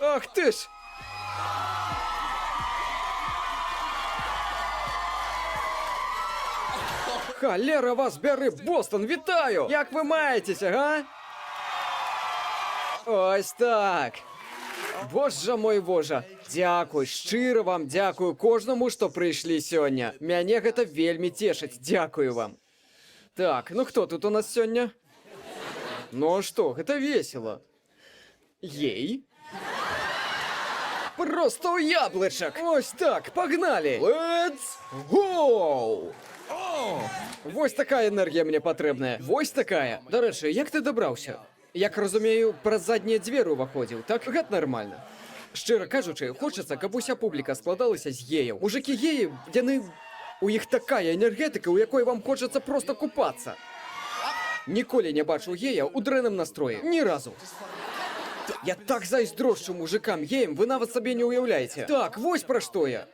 Ах ти ж! Халера вас бери, Бостон, вітаю! Як ви маєтеся, га? Ось так. Боже мой боже. Дякую, щиро вам дякую кожному, што прыйшлі сёння. Мяне гэта вельмі цешыць, дякую вам. Так, ну хто тут у нас сёння? Ну а што, гэта весело. Ей. Просто у яблычак! Ось так, погнали! Let's go! Вось такая энергія мне патрэбная. Вось такая. До рэчы, як ты дабраўся? Як разумею, праз заднія дзверы ўваходзіў, так? Гэта нармальна. Шчыра кажучы, хочацца, каб уся публіка складалася з геяў. Мужыкі геі, яны... У іх такая энергетыка, у якой вам хочацца проста купацца. Ніколі не бачыў гея ў дрэнным настроі. Ні разу. Я так зайздрошчу мужикам-геям, вы нават сабе не ўяўляеце. Так, вось пра што я.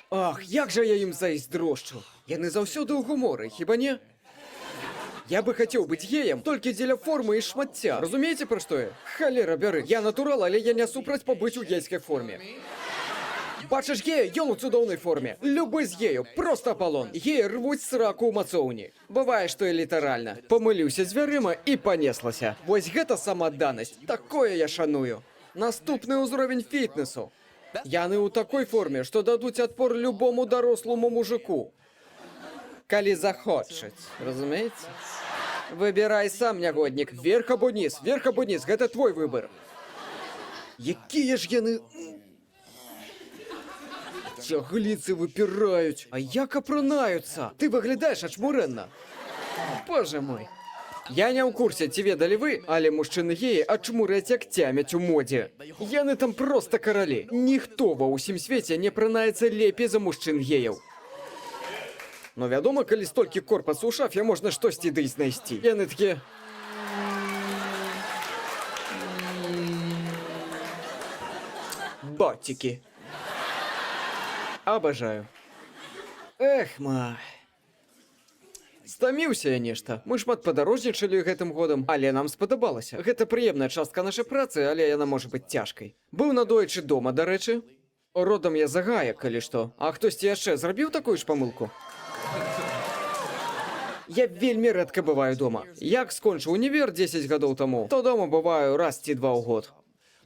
Ах, як жа я ім зайздрошчу. Яны заўсёды ў гуморы, хіба не? Я бы хацеў быць геем толькі дзеля формы і шмацця. Разумееце, пра што я? Халера бяры. Я натурал, але я не супраць пабыць у гейскай форме. Бачыш гея, ён у цудоўнай форме. Любы з гею, проста Аполлон. Геі рвуць сраку ў мацоўні. Бывае, што і літаральна. Памыліўся дзвярыма і панеслася. Вось гэта самаадданасць. Такое я шаную. Наступны ўзровень фітнесу. Яны ў такой форме, што дадуць адпор любому дарослому мужику. Калі захочуць, разумееце? Выбірай сам, нягоднік. Вверх або низ, гэта твой выбор. Якія ж яны... Цягліцы выпіраюць, а як апранаюцца? Ты выглядаеш ачмурэнна. Боже мой. Я не ў курсе, ці ведалі вы, але мужчыны-геі ачмуряць як цямяць у модзе. Яны там проста каралі. Ніхто ва ўсім свеце не пранаецца лепей за мужчын-геяў. Но вядома, калі столькі корпусу ў шафе, можна штосьці ды знайсці. Яны такі... Ботики. Обожаю. Эх, май. Стаміўся я нешта. Мы шмат падарожнічалі гэтым годам, але нам спадабалася. Гэта прыемная частка нашай працы, але яна можа быць цяжкай. Быў надоечы дома, дарэчы. Родам я з Агая, калі што. А хтосьці яшчэ зрабіў такую ж памылку? Я вельмі рэдка бываю дома. Як скончыў універ 10 гадоў таму, то дома бываю раз ці два ў год.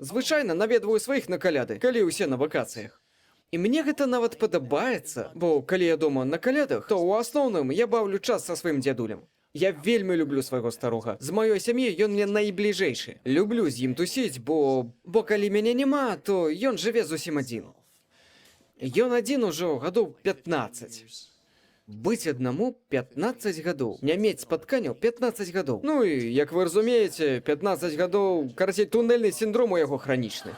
Звычайна наведваю сваіх на каляды, калі ўсе на вакацыях. І мне гэта нават падабаецца, бо калі я дома на калядах, то ў асноўным я баўлю час са сваім дзядулем. Я вельмі люблю свайго старога. З маёй сям'і ён мне найбліжэйшы. Люблю з ім тусіць, бо калі мяне няма, то ён жыве зусім адзін. Ён адзін ужо гадоў 15. Быць аднаму 15 гадоў. Не мець спатканняў 15 гадоў. Ну і, як вы разумееце, 15 гадоў, карацей, туннельны сіндром у яго хранічны.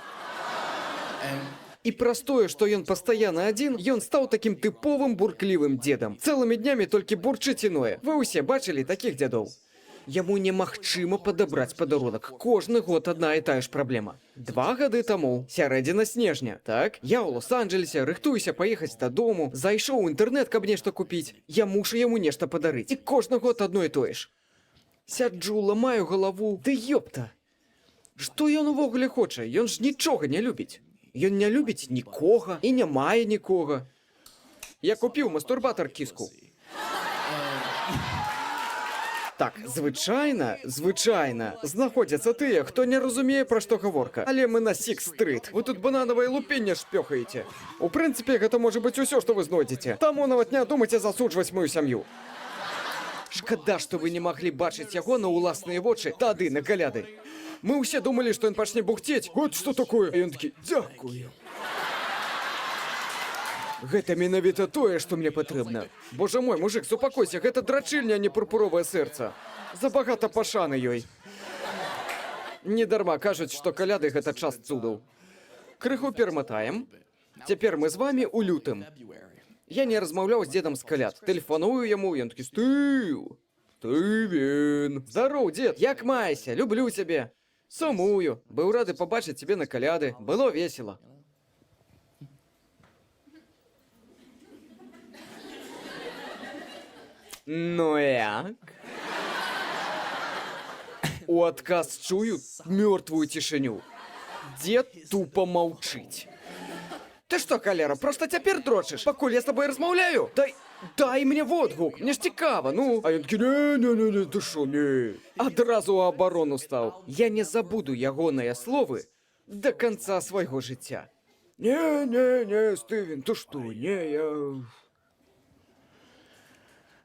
І праз тое, што ён пастаянна адзін, ён стаў такім тыповым бурклівым дзедам. Цэлымі днямі толькі бурчыць і ное. Вы ўсе бачылі такіх дзядоў? Яму немагчыма падабраць падарунак. Кожны год адна і тая ж праблема. 2 гады таму, сярэдзіна снежня, так? Я ў Лос-Анджелесе, рыхтуюся паехаць дадому, зайшоў у інтэрнэт, каб нешта купіць. Я мушу яму нешта падарыць. І кожны год адно і тое ж. Сяджу, ламаю галаву. Ды ёпта! Што ён увогуле хоча? Ён ж нічога не любіць. Ён не любіць нікога і не мае нікога. Я купіў мастурбатор кіску. Так, звычайна, знаходзяцца тыя, хто не разумее, пра што гаворка. Але мы на Сікс-стрыт. Вы тут бананавае лупенне шпёхаеце. У прынцыпе, гэта можа быць усё, што вы знойдзеце. Таму нават не думайце засуджваць маю сям'ю. Шкада, што вы не маглі бачыць яго на ўласныя вочы тады на каляды. Мы ўсе думалі, што ён пачне бухцець. Вот што такое? І ён такі, дзякую. Гэта менавіта тое, што мне патрэбна. Божа мой, мужик, супакойся, гэта драчыльня, а не пурпуровае сэрца. Забагата пашаны ёй. Недарма кажуць, што каляды гэта час цудаў. Крыху пераматаем. Цяпер мы з вамі ў лютым. Я не размаўляў з дзедам з каляд. Тэлефаную яму, ён такі: «Стыў! Стывен! Здароў, дзед, як маешся? Люблю цябе! Сумую! Быў рады пабачыць цябе на каляды. Было весела!» Ну як? У адказ чую мёртвую цішыню. Дзед тупо маўчыць. Ты што, калера, просто цяпер дрочыш? Пакуль я з табой размаўляю? Дай мне водгук, мне ж цікава, ну. А ён такі: «Не, ты шо, не». Адразу у абарону стаў. Я не забуду ягоныя словы до конца свайго жыцця. Не, Стывен, ты што, не,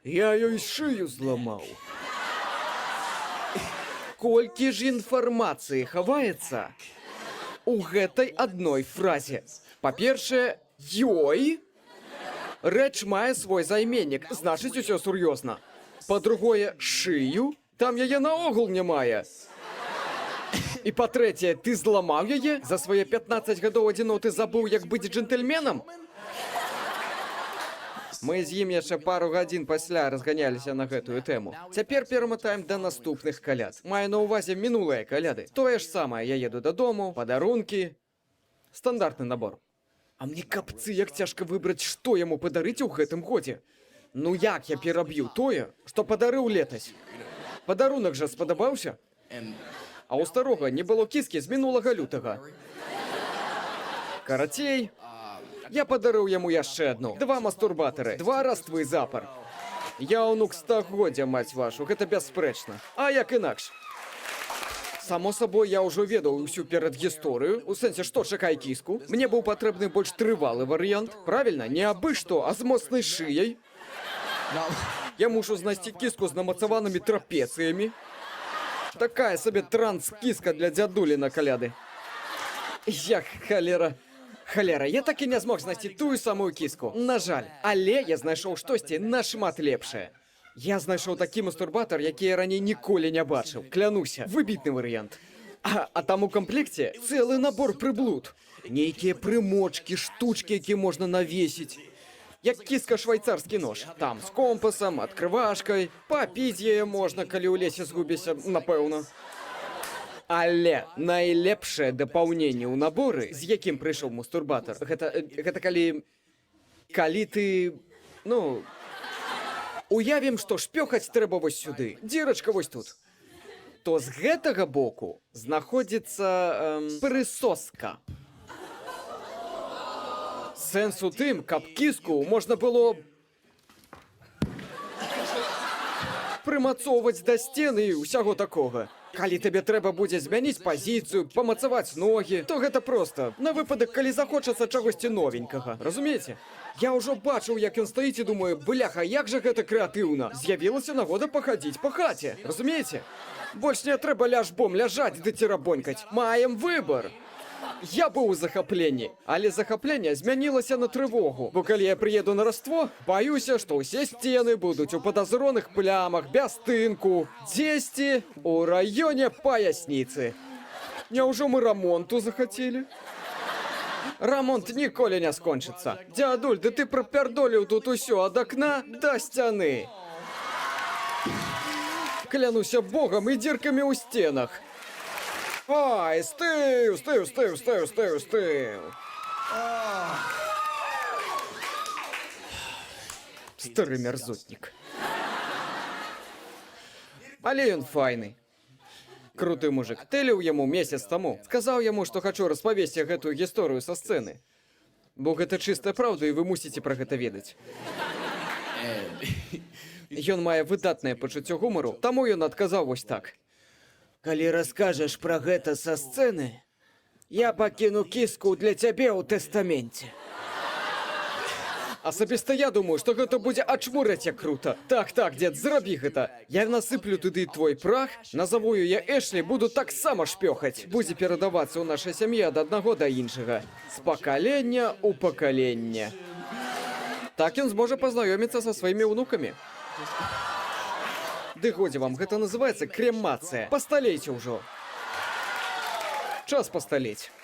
я ёй шыю зламаў. Колькі ж інфармацыі хаваецца у гэтай адной фразе. Па-першае, ёй рэч мае свой займеннік, значыць, усё сур'ёзна. Па-другое, шыю, там яе наогул не мае. І па-трэцяе, ты зламаў яе? За свае 15 гадоў адзіноты забыў, як быць джентльменам? Мы з ім яшчэ пару гадзін пасля разганяліся на гэтую тэму. Цяпер пераматаем да наступных каляд. Маю на ўвазе мінулыя каляды. Тое ж самае, я еду дадому, падарункі. Стандартны набор. А мне капцы, як цяжка выбраць, што яму падарыць у гэтым годзе. Ну як я пераб'ю тое, што падарыў летась? Падарунак жа спадабаўся? А ў старога не было кіскі з мінулага лютага. Карацей, я падарыў яму яшчэ адну. 2 мастурбатары, 2 раствы запар. Я ўнук стагоддзя, маць вашу, гэта бясспрэчна. А як інакш? Само сабой, я ўжо ведаў усю перадгісторыю, у сэнсе, што чакай кіску. Мне быў патрэбны больш трывалы варыянт. Правільна, не абы што, а з моцнай шыяй. Я мушу знайсці кіску з намацаванымі трапецыямі. Такая сабе транс-кіска для дзядулі на каляды. Як халера. Халера, я так і не змог знайсці тую самую кіску. На жаль, але я знайшоў штосьці нашмат лепшае. Я знайшоў такі мастурбатор, які я раней ніколі не бачыў. Клянуся, выбітны варыянт. А там у комплекце цэлы набор прыблуд. Нейкія прымочкі, штучкі, якія можна навесіць. Як кіска швайцарскі нож. Там з компасам, адкрывашкай. Папіць яе можна, калі ў лесе згубіся, напэўна. Але найлепшае дапаўненне ў наборы, з якім прыйшоў мастурбатор, гэта калі ты, ну... Уявім, што шпёхаць трэба вось сюды. Дзірачка вось тут. То з гэтага боку знаходзіцца прысоска. Сэнс у тым, каб кіску можна было прымацоўваць да сцены і ўсяго такога. Калі табе трэба будзе змяніць пазіцыю, памацаваць ногі, то гэта проста. На выпадак, калі захочацца чагосьці новенькага. Разумееце? Я ўжо бачыў, як ён стаіць і думаю: бляха, як жа гэта крэатыўна. З'явілася нагода пахадзіць па хаце. Разумееце? Больш не трэба ляжбом ляжаць ды церабонькаць. Маем выбар. Я быў у захапленні, але захапленне змянілася на трывогу. Бо калі я прыеду на раство, баюся, што ўсе сцены будуць у падазроных плямах, без тынку, дзесьці у раёне паясніцы. Няўжо мы рамонту захацелі? Рамонт ніколі не скончыцца. Дзядуль, ды ты прапярдоліў тут усё ад акна да сцяны. Клянуся Богам і дзіркамі ў стенах. Ай, стыў. Стары мярзотнік. Але ён файны. Круты мужик. Тэліў яму месяц таму. Сказаў яму, што хачу распавесці гэтую гісторыю са сцэны. Бо гэта чыстая праўда, і вы мусіце пра гэта ведаць. Ён мае выдатнае пачуццё гумару, таму ён адказаў вось так. Калі раскажаш пра гэта са сцэны, я пакіну кіску для цябе ў тэстаменце. Асабіста я думаю, што гэта будзе ачмураць як крута. Так, дзед, зрабі гэта. Я насыплю туды твой прах, назову яе Эшлі, буду таксама шпёхаць. Будзе перадавацца ў нашай сям'і ад аднаго да іншага. З пакалення ў пакаленне. Так ён зможа пазнаёміцца са сваімі ўнукамі. Ды годзе вам, гэта называецца кремацыя. Пасталейце ўжо. Час пасталець.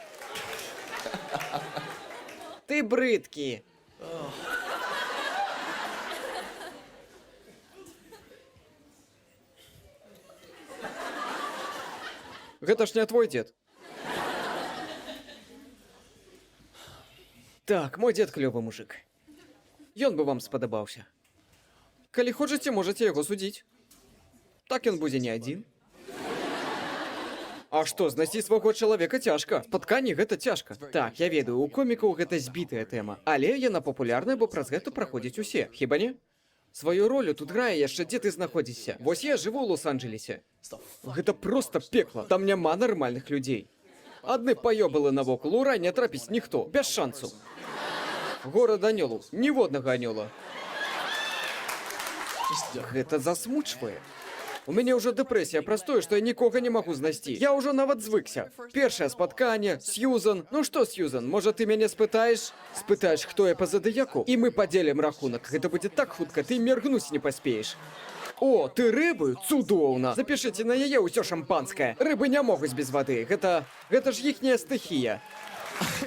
Ты брыдкі. Гэта ж не твой дзед. Так, мой дзед клёвы мужик. Ён бы вам спадабаўся. Калі хочаце, можаце яго судзіць. Так ён будзе не адзін. А што, знайсці свайго чалавека цяжка. Спатканне гэта цяжка. Так, я ведаю, у комікаў гэта збітая тэма. Але яна папулярная, бо праз гэта праходзяць усе. Хіба не? Сваю ролю тут грае яшчэ дзе ты знаходзішся. Вось я жыву ў Лос-Анджелесе. Гэта проста пекла. Там няма нармальных людзей. Адны паёбалы навокал, у рай не трапіць ніхто. Без шансу. Горад анёлу. Ніводнага анёла. Гэта засмучвае. У мяне ўжо дэпрэсія праз тое, што я нікога не магу знайсці. Я ўжо нават звыкся. Першае спатканне, Сьюзан. Ну што, Сьюзан, можа ты мяне спытаеш? Спытаеш, хто я па задыяку? І мы падзелім рахунак. Гэта будзе так хутка, ты міргнуць не паспееш. О, ты рыбы? Цудоўна. Запішыце на яе ўсё шампанскае. Рыбы не могуць без вады. Гэта ж іхняя стыхія.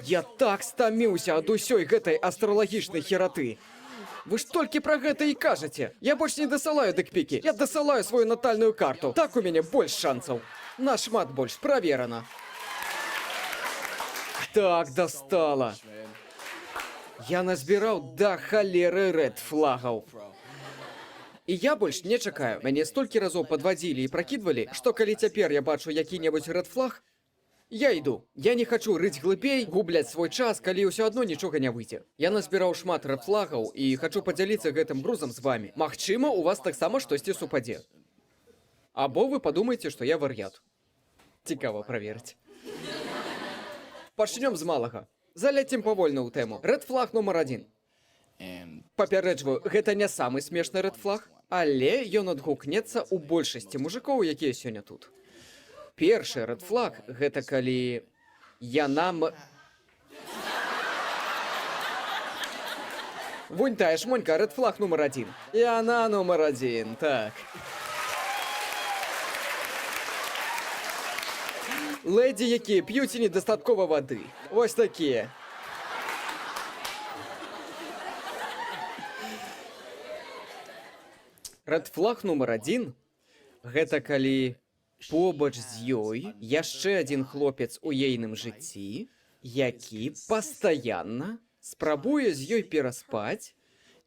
Я так стаміўся ад усёй гэтай астралагічнай хераты. Вы ж толькі пра гэта і кажаце. Я больш не дасылаю дыкпікі. Я дасылаю сваю натальную карту. Так у мяне больш шансаў. Нашмат больш праверана. Так, дастала. Я назбіраў да халеры рэд-флагаў. І я больш не чакаю. Мяне столькі разоў падвадзілі і пракідвалі, што калі цяпер я бачу які-небудзь рэд-флаг, я іду. Я не хачу рыць глыбей, губляць свой час, калі ўсё адно нічога не выйдзе. Я назбіраў шмат рэд-флагаў і хачу падзяліцца гэтым грузам з вамі. Магчыма, у вас таксама штосьці супадзе. Або вы падумаеце, што я вар'ят. Цікава праверыць. Пачнём з малага. Заляцім павольна ў тэму. Рэд-флаг нумар 1. Папярэджваю, гэта не самы смешны рэд-флаг, але ён адгукнецца ў большасці мужикоў, якія сёння тут. Першы рэд-флаг – гэта калі яна... Вунь тая шмонька, рэд-флаг нумар 1. Яна нумар 1, так. Леді, якія п'юць і недастаткова вады. Вось такія. Рэд-флаг нумар 1 – гэта калі... побач з ёй яшчэ адзін хлопец у ейным жыцці, які пастаянна спрабуе з ёй пераспаць,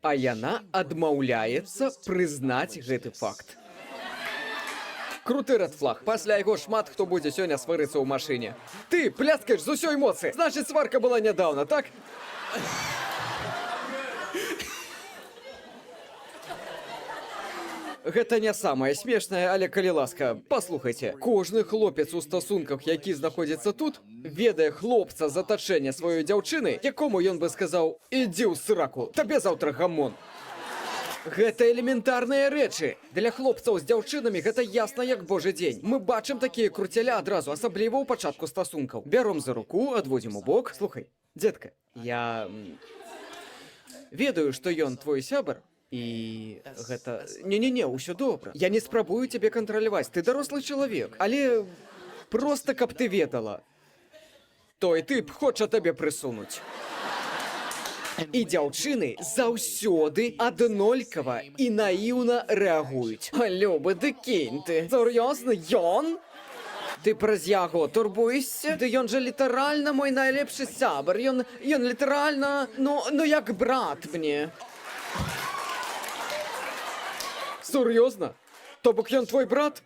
а яна адмаўляецца прызнаць гэты факт. Круты рэд-флаг. Пасля яго шмат хто будзе сёння сварыцца ў машыне. Ты пляскаеш з усёй моцы. Значыць, сварка была нядаўна, так? Гэта не самае смешнае, але калі ласка, паслухайце. Кожны хлопец у стасунках, які знаходзіцца тут, ведае хлопца з атачэння сваёй дзяўчыны, якому ён бы сказаў: «Ідзі ў сраку, табе заўтра гамон». Гэта элементарныя рэчы. Для хлопцаў з дзяўчынамі гэта ясна як божы дзень. Мы бачым такія круцяля адразу, асабліва ў пачатку стасункаў. Бяром за руку, адводзім у бок. Слухай, дзедка, я ведаю, што ён твой сябар. І гэта... Не-не-не, ўсё добра. Я не спрабую цябе кантраляваць, ты дарослы чалавек. Але проста каб ты ведала. Той тып хоча табе прысунуць. І дзяўчыны заўсёды аднолькава і наіўна рэагуюць. Любы, ды кінь ты. Сур'ёзна, ён? Ты праз яго турбуешся? Ды ён жа літаральна мой найлепшы сябар. Ён літаральна, ну як брат мне. Сур'ёзна? То бок ён твой брат?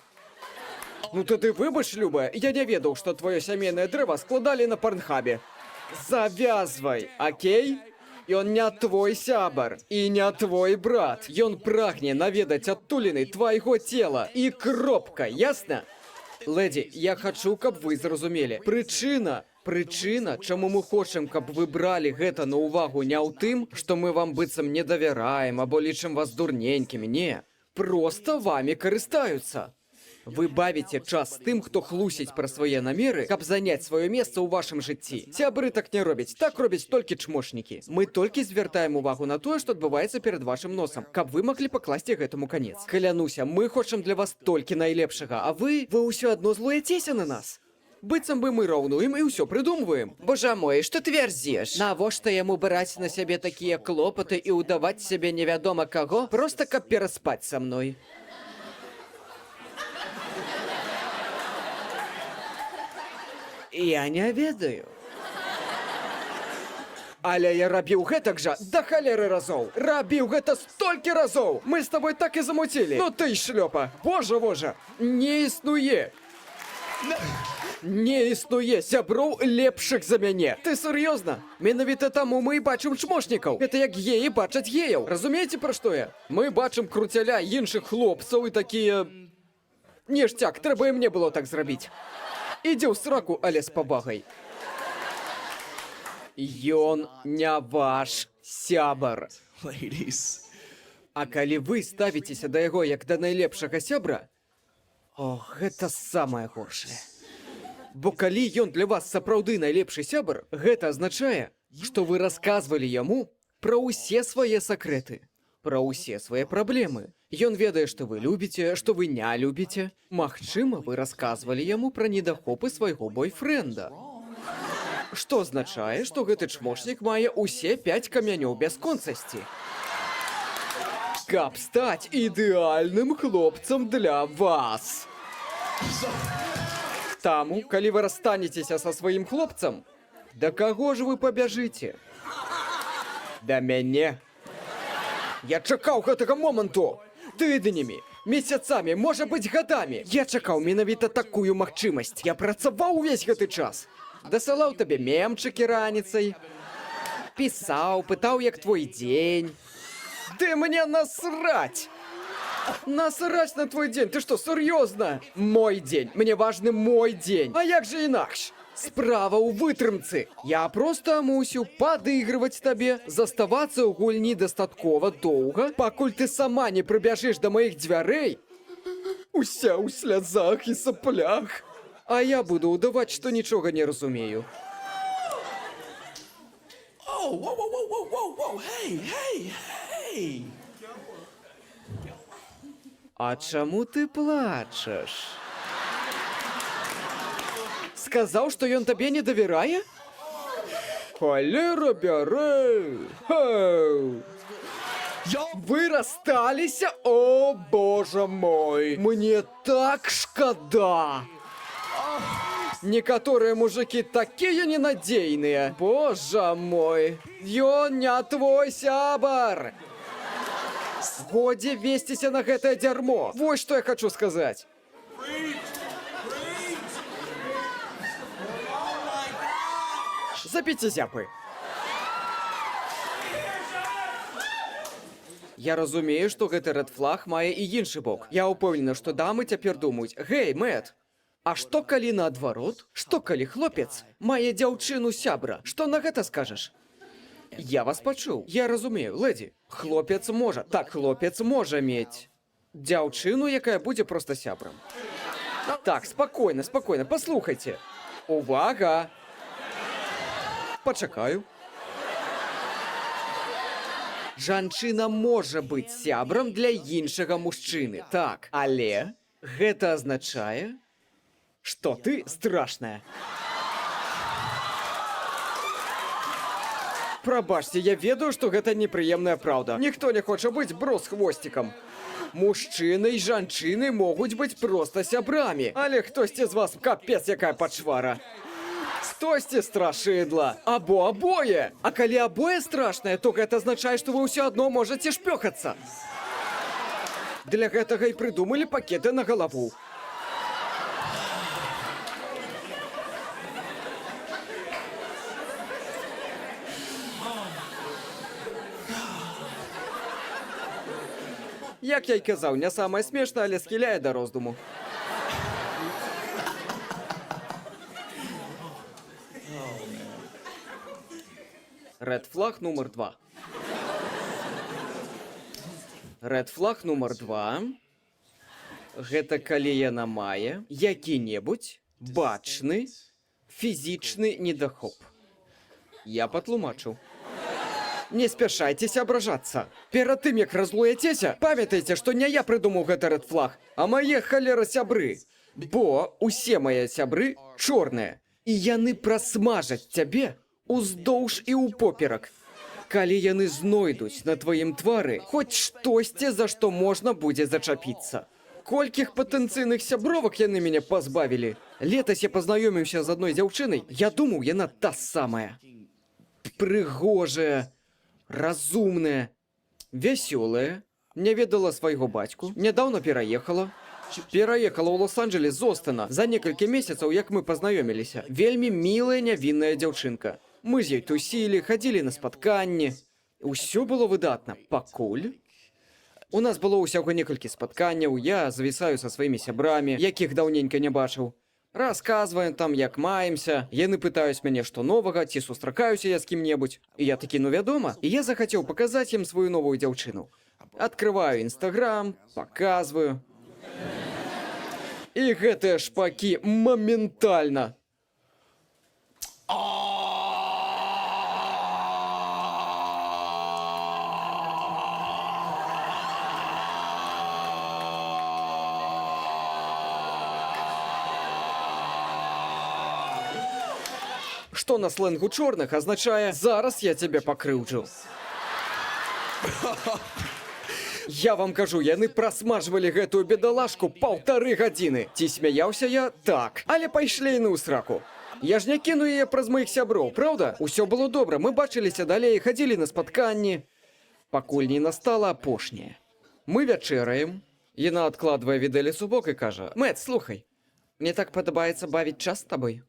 Ну тады выбач, любая, я не ведаў, што твоё сямейнае дрэва складалі на парнхабе. Завязвай, акей? Ён не твой сябар і не твой брат. Ён прагне наведаць адтуліны твайго цела. І кропка, ясна? Леді, я хачу, каб вы зразумелі. Прычына, чаму мы хочам, каб вы бралі гэта на ўвагу не ў тым, што мы вам быццам не давяраем або лічым вас дурненькімі, не. Проста вамі карыстаюцца. Вы бавіце час тым, хто хлусіць пра свае намеры, каб заняць сваё месца ў вашым жыцці. Сябры так не робяць, так робяць толькі чмошнікі. Мы толькі звяртаем увагу на тое, што адбываецца перад вашым носам, каб вы маглі пакласці гэтаму канец. Клянуся, мы хочам для вас толькі найлепшага, а вы ўсё адно злуецеся на нас. Быццам бы мы раўнуем і ўсё прыдумваем. Божа мой, што ты вярзеш? Навошта яму браць на сябе такія клопаты і ўдаваць сябе невядома каго, проста каб пераспаць са мной? Я не ведаю. Але я рабіў гэтак жа да халеры разоў. Рабіў гэта столькі разоў. Мы з тобой так і замуцілі. Ну ты шлёпа. Божа. Не існуе. Не існуе сяброў лепшых за мяне. Ты сур'ёзна? Менавіта таму мы і бачым чмошнікаў. Гэта як геі бачаць геяў. Разумееце, пра што я? Мы бачым круцяля іншых хлопцаў і такія... Ніштяк, трэба і мне было так зрабіць. Ідзі ў сраку, але з пабагай. Ён не ваш сябар. А калі вы ставіцеся да яго як да найлепшага сябра, гэта самае горшае. Бо калі ён для вас сапраўды найлепшы сябар, гэта азначае, што вы расказвалі яму пра ўсе свае сакрэты, пра ўсе свае праблемы. Ён ведае, што вы любіце, што вы не любіце. Магчыма, вы расказвалі яму пра недахопы свайго бойфрэнда. Што азначае, што гэты чмошнік мае ўсе 5 камянёў бясконцасці. Каб стаць ідэальным хлопцам для вас. Таму, калі вы расстанецеся са сваім хлопцам, да каго ж вы пабяжыце? Да мяне. Я чакаў гэтага моманту. Тыднямі, месяцамі, можа быць, гадамі. Я чакаў менавіта такую магчымасць. Я працаваў увесь гэты час. Дасылаў табе мемчыкі раніцай. Пісаў, пытаў, як твой дзень. Ты мне насраць! Насраць на твой дзень, ты што, сур'ёзна? Мой дзень, мне важны мой дзень. А як жа інакш? Справа ў вытрымцы. Я проста мусіў падыгрываць табе, заставацца ў гульні дастаткова доўга, пакуль ты сама не прыбяжыш да маіх дзвярэй. Уся ў слязах і саплях. А я буду ўдаваць, што нічога не разумею. А чаму ты плачаш? Сказаў, што ён табе не давярае? Халера бярэ! Вы рассталіся? О, божа мой! Мне так шкада! Некаторыя мужыкі такія ненадзейныя. Божа мой! Ён не твой сябар! Годзе весціся на гэтае дзярмо. Вось што я хачу сказаць. Запіце зяпы. Я разумею, што гэты рэд-флаг мае і іншы бок. Я ўпэўнена, што дамы цяпер думаюць: «Гэй, Мэт, а што калі наадварот? Што калі хлопец мае дзяўчыну-сябра? Што на гэта скажаш?» Я вас пачуў. Я разумею, лэдзі. Хлопец можа. Так, хлопец можа мець дзяўчыну, якая будзе проста сябрам. Так, спакойна, спакойна, паслухайце. Увага! Пачакаю. Жанчына можа быць сябрам для іншага мужчыны. Так, але гэта азначае, што ты страшная. Прабачце, я ведаю, што гэта непрыемная праўда. Ніхто не хоча быць брос хвосцікам. Мужчыны і жанчыны могуць быць проста сябрамі. Але хтосьці з вас капец якая пачвара. Стосьце страшыдла. Або абое. А калі абое страшнае, то гэта азначае, што вы ўсё адно можаце шпёхацца. Для гэтага і прыдумалі пакеты на галаву. Як я й казаў, не самае смешна, але схіляе да роздуму. Рэд-флаг нумар 2. Рэд-флаг нумар 2. Гэта калі яна мае які-небудзь бачны фізічны недахоп. Я патлумачу. Не спяшайцеся абражацца. Перад тым, як разлуяцеся, памятайце, што не я прыдумаў гэты рэд-флаг, а мае халера сябры. Бо усе мае сябры чорныя. І яны прасмажаць цябе уздоўж і ўпоперак. Калі яны знойдуць на тваім твары хоць штосьці, за што можна будзе зачапіцца. Колькіх патэнцыйных сябровак яны мяне пазбавілі. Летась я пазнаёміўся з адной дзяўчынай. Я думаў, яна та самая. Прыгожая, разумная, вясёлая, не ведала свайго бацьку, нядаўна пераехала. Пераехала ў Лос-Анджелес з Остана за некалькі месяцаў, як мы пазнаёміліся. Вельмі мілая, нявінная дзяўчынка. Мы з ёй тусілі, хадзілі на спатканні. Усё было выдатна, пакуль. У нас было ўсяго некалькі спатканняў, я завісаю са сваімі сябрамі, якіх даўненька не бачыў. Расказваем там, як маемся. Яны пытаюць мяне, што новага, ці сустракаюся я з кім-небудзь. І я такі, ну вядома. І я захацеў паказаць ім сваю новую дзяўчыну. Адкрываю Інстаграм, паказваю. І гэтыя шпакі моментальна. Што на сленгу чорных азначае «зараз я цябе пакрыўджу». Я вам кажу, яны прасмажвалі гэтую бедалашку 1,5 гадзіны. Ці смяяўся я? Так. Але пайшлі яны ў сраку. Я ж не кіну яе праз маіх сяброў, праўда? Усё было добра, мы бачыліся далей, хадзілі на спатканні. Пакуль не настала апошняе. Мы вячэраем. Яна адкладвае відэлец у бок і кажа: «Мэт, слухай, мне так падабаецца бавіць час з табой.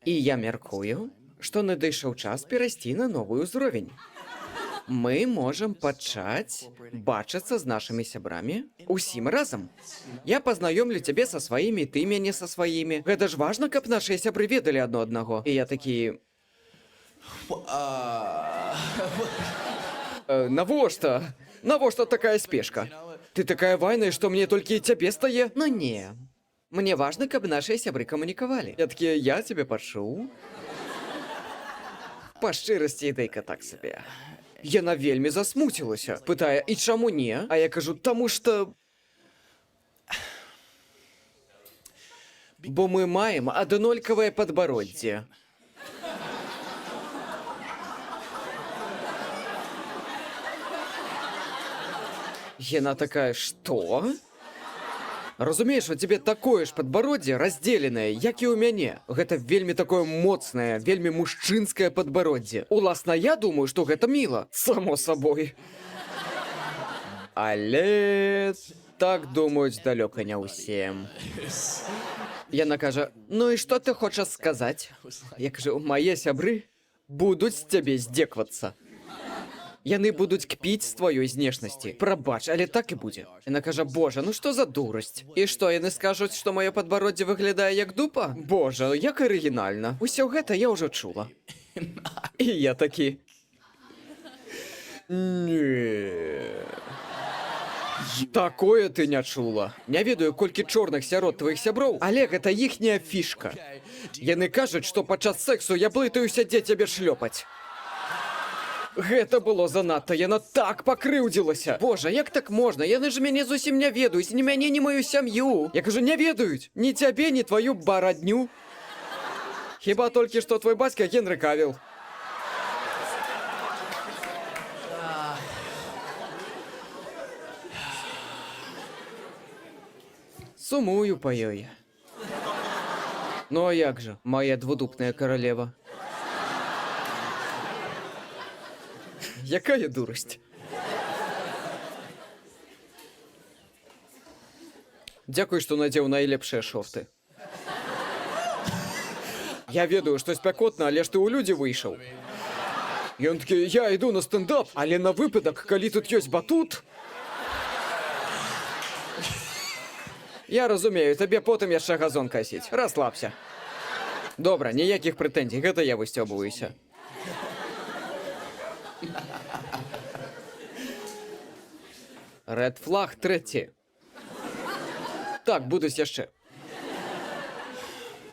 І я мяркую, што надышоў час перайсці на новы ўзровень. Мы можам пачаць бачыцца з нашымі сябрамі усім разам. Я пазнаёмлю цябе са сваімі, ты мяне са сваімі. Гэта ж важна, каб нашыя сябры ведалі адно аднаго». І я такі... Навошта? Навошта такая спешка? Ты такая вайная, што мне толькі цябе стае? Ну не. Мне важна, каб нашыя сябры камунікавалі. Я такі, я цябе пачуў. Па шчырасці, ідэйка так сабе. Яна вельмі засмуцілася. Пытае, і чаму не? А я кажу, таму што... Бо мы маем аднолькавае падбароддзе. Яна такая, што? Разумееш, у цябе такое ж падбароддзе раздзеленае, як і ў мяне. Гэта вельмі такое моцнае, вельмі мужчынскае падбароддзе. Уласна, я думаю, што гэта міла. Само сабой. Але так думаюць далёка не ўсе. Яна кажа, ну і што ты хочаш сказаць? Я кажу, мае сябры будуць з цябе здзеквацца. Яны будуць кпіць з тваёй знешнасці. Прабач, але так і будзе. Яна кажа, божа, ну што за дурасць? І што, яны скажуць, што маё падбароддзе выглядае як дупа? Божа, як арыгінальна. Усё гэта я ўжо чула. І я такі... Не. Такое ты не чула. Не ведаю, колькі чорных сярод тваіх сяброў, але гэта іхняя фішка. Яны кажуць, што падчас сексу я блытаюся, дзе цябе шлёпаць. Гэта было занадта, яна так пакрыўдзілася. Божа, як так можна? Яны ж мяне зусім не ведаюць, ні мяне, ні маю сям'ю. Я кажу, не ведаюць, ні цябе, ні тваю барадню. Хіба толькі што твой бацька Генры Кавіл. Сумую па ёй. Ну а як жа, моя двудупная каралева? Якая дурасць? Дзякуй, што надзеў найлепшыя шорты. Я ведаю, што спякотна, але ж ты ў людзі выйшаў. Ён такі, я іду на стендап, але на выпадак, калі тут ёсць батут... Я разумею, табе потым яшчэ газон касіць. Расслабся. Добра, ніякіх прэтэнзій, гэта я высцёбваюся. Red Flag 3. Так, будуць яшчэ.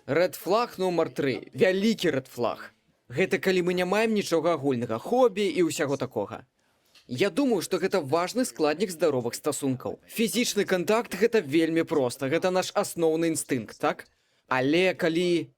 Red Flag нумар 3. Вялікі Red Flag. Гэта калі мы не маем нічога агульнага, хобі і ўсяго такога. Я думаю, што гэта важны складнік здаровых стасункаў. Фізічны кантакт гэта вельмі проста, гэта наш асноўны інстынкт, так? Але калі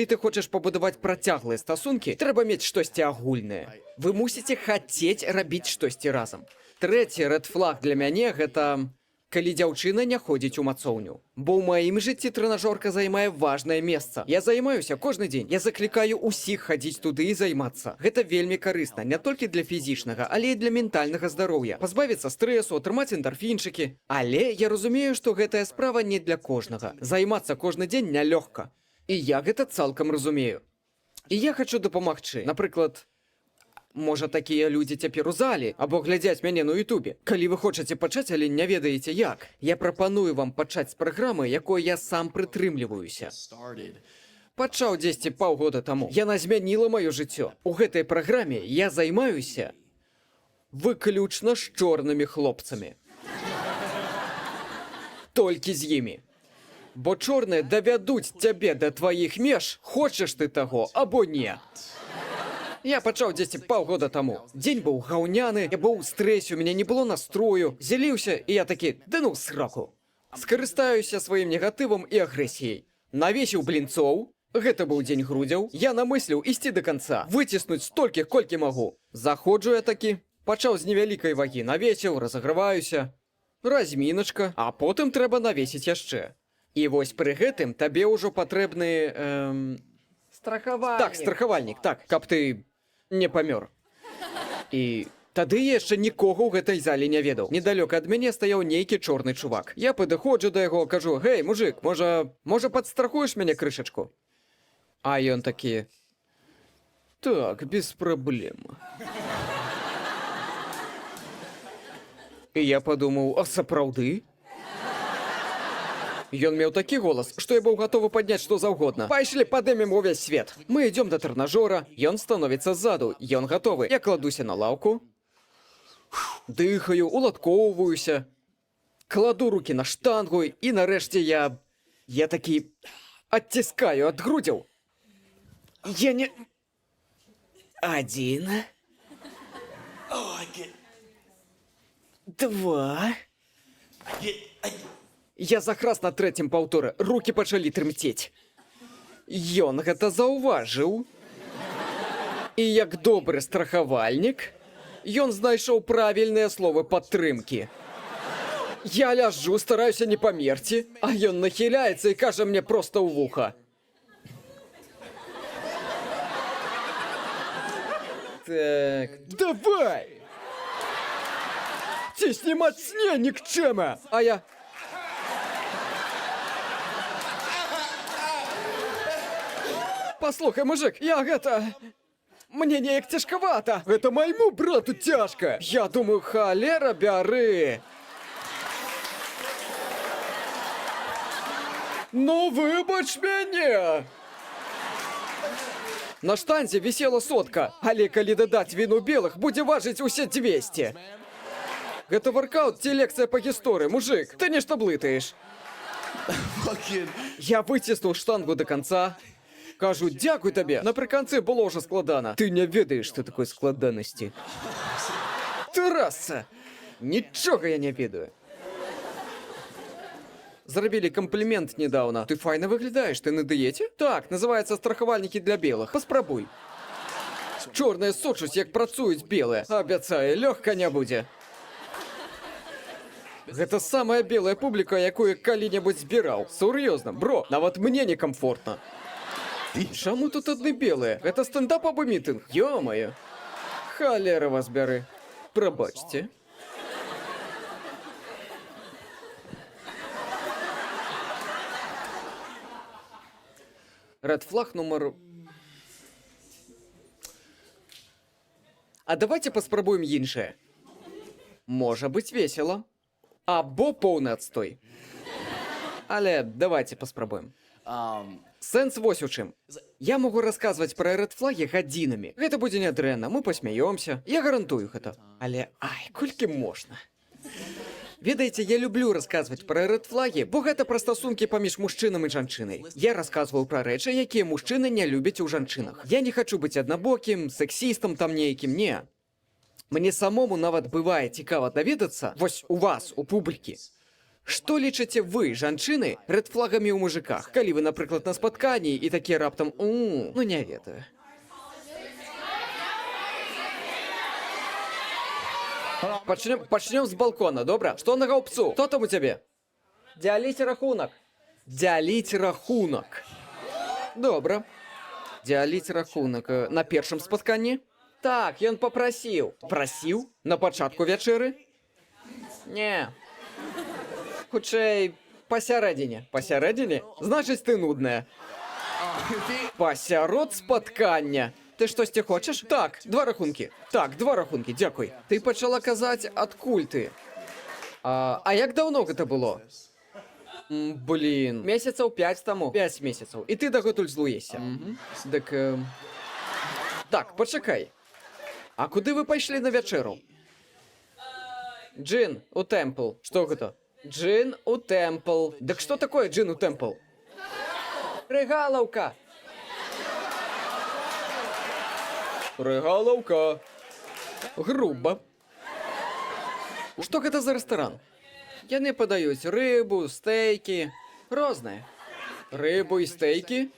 ты хочаш пабудаваць працяглыя стасункі, трэба мець штосьці агульнае. Вы мусіце хацець рабіць штосьці разам. Трэці red flag для мяне гэта калі дзяўчына не ходзіць у мацоўню. Бо ў маім жыцці трэнажорка займае важнае месца. Я займаюся кожны дзень. Я заклікаю ўсіх хадзіць туды і займацца. Гэта вельмі карысна, не толькі для фізічнага, але і для ментальнага здароўя. Пазбавіцца стрэсу, атрымаць эндарфінчыкі. Але я разумею, што гэтая справа не для кожнага. Займацца кожны дзень нялёгка. І я гэта цалкам разумею. І я хачу дапамагчы. Напрыклад, можа, такія людзі цяпер у залі, або глядзяць мяне на Ютубе. Калі вы хочаце пачаць, але не ведаеце як, я прапаную вам пачаць з праграмы, якой я сам прытрымліваюся. Пачаў дзесьці паўгода таму. Яна змяніла маё жыццё. У гэтай праграме я займаюся выключна з чорнымі хлопцамі. Толькі з імі. Бо чорныя давядуць цябе да тваіх меж, хочаш ты таго або не. Я пачаў дзесьці паўгода таму. Дзень быў гаўняны, я быў у стрэсе, у мяне не было настрою. Зяліўся, і я такі, да ну сраку. Скарыстаюся сваім негатывам і агрэсіяй. Навесіў блінцоў. Гэта быў дзень грудзяў. Я намысліў ісці да канца, выціснуць столькі, колькі магу. Заходжу я такі, пачаў з невялікай вагі, навесіў, разаграваюся. Разміначка, а потым трэба навесіць яшчэ. І вось пры гэтым табе ўжо патрэбны... страхавальнік. Так, страхавальнік, так, каб ты не памёр. І тады яшчэ нікога ў гэтай зале не ведаў. Недалёка ад мяне стаяў нейкі чорны чувак. Я падыходжу да яго, кажу: «Гэй, мужик, можа падстрахуеш мяне крышачку?» А ён такі: «Так, без праблем». І я падумаў: «А сапраўды?» Ён меў такі голас, што я быў гатовы падняць што заўгодна. Пайшлі, падымем увесь свет. Мы ідём да трэнажора, ён становіцца ззаду, ён гатовы. Я кладуся на лаўку, дыхаю, уладкоўваюся, кладу рукі на штангу, і нарэшце я такі адціскаю ад грудзяў. Я не... 1, 2... Я захрас на трэцім паўторы, рукі пачалі трымцець. Ён гэта заўважыў. І як добры страхавальнік, ён знайшоў правільныя словы падтрымкі. Я ляжу, стараюся не памерці, а ён нахіляецца і кажа мне проста ў вуха: «Так, давай! Цісні мацней, нікчэма!» А я... «Паслухай, мужик, я гэта... Мне неяк цяжкавата. Гэта майму брату цяжка. Я думаю, халера бяры. Ну, выбач мяне!» На штанзе вісела 100, але калі дадаць віну белых, будзе важыць усе 200. Гэта воркаут ці лекцыя па гісторыі, мужик, ты нешта блытаеш. Я выціснуў штангу до канца. Кажу: «Дзякуй табе, напрыканцы было ўжо складана». Ты не ведаеш, што такое складанасці. Траса! Нічога я не ведаю. Зрабілі камплімент недаўна. Ты файна выглядаеш, ты на дыеце? Так, называецца страхавальнікі для белых. Паспрабуй. Чорныя сочуць, як працуюць белыя. Абяцаю, лёгка не будзе. Гэта самая белая публіка, якую калі-небудзь збіраў. Сур'ёзна, бро, нават мне некамфортна. Чаму тут адны белыя? Гэта стендап або мітынг? Ё-маё. Халера вас бяры. Прабачце. Рэд-флаг нумар... А давайте паспрабуем іншае. Можа быць весела. Або поўны адстой. Але давайте паспрабуем. Сэнс вось у чым. Я могу расказваць пра рэд-флагі гадзінамі. Гэта будзе нядрэнна, мы пасмяёмся. Я гарантую гэта. Але, колькі можна. Ведаеце, я люблю расказваць пра рэд-флагі, бо гэта пра стасункі паміж мужчынам і жанчынай. Я расказваю пра рэчы, якія мужчыны не любяць у жанчынах. Я не хачу быць аднабокім, сексістам там нейкім, не. Мне самому нават бывае цікава даведацца, вось у вас, у публікі, што лічыце вы, жанчыны, рэд-флагамі ў мужиках? Калі вы, напрыклад, на спатканні і такія раптам ну не ведаю. Почнем з балкона, добре? Що на гаупцу? Хто там у тебе? Діліть рахунок. Діліть рахунок. Добре. Діліть рахунок. На першому спотканні? Так, ён попросив. Просив? На початку вечери? Не. Хутчэй, посередині. Посередині? Значить, ти нудная. Посярод споткання. Ти штосьці хочеш? Так, два рахунки. Так, два рахунки, дякуй. Ти почала казати, адкуль ти. А як давно гэта было? Блін, месяцаў 5 таму. 5 месяцаў. І ты дагэтуль злуешся. Дык... Так, пачакай. А куды вы пайшлі на вячэру? Джин у Темпл. Што гэта? Джин у Темпл. Дык што такое джин у Темпл? Рыгалаўка. Рыгалаўка. Груба. Што гэта за рэстаран? Яны падаюць рыбу, стейкі, рознае. Рыбу і стейкі?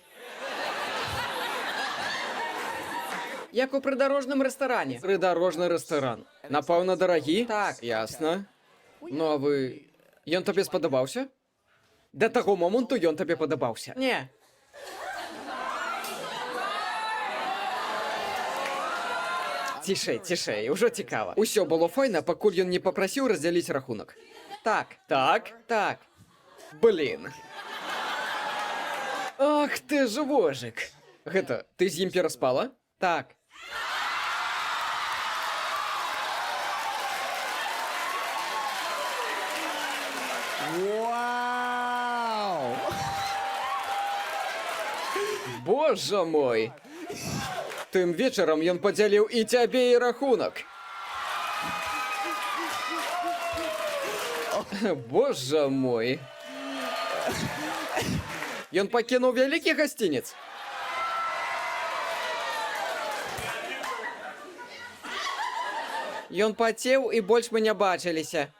Як у прыдарожным рэстаране. Прыдарожны рэстаран. Напэўна, дарагі? Так. Ясна. Ну, а вы... Ён табе спадабаўся? Да таго моманту ён табе падабаўся? Не. Цішэй, цішэй, ужо цікава. Усё было файна, пакуль ён не папрасіў раздзяліць рахунак. Так. Так? Так. Блін. Ах ты ж вожык. Гэта, ты з ім пераспала? Так. Вау! Боже мой. Тым вечарам ён падзяліў і цябе, і рахунак. Боже мой. Ён пакінуў вялікі гасцінец. Ён пацеў, і больш мы не бачыліся.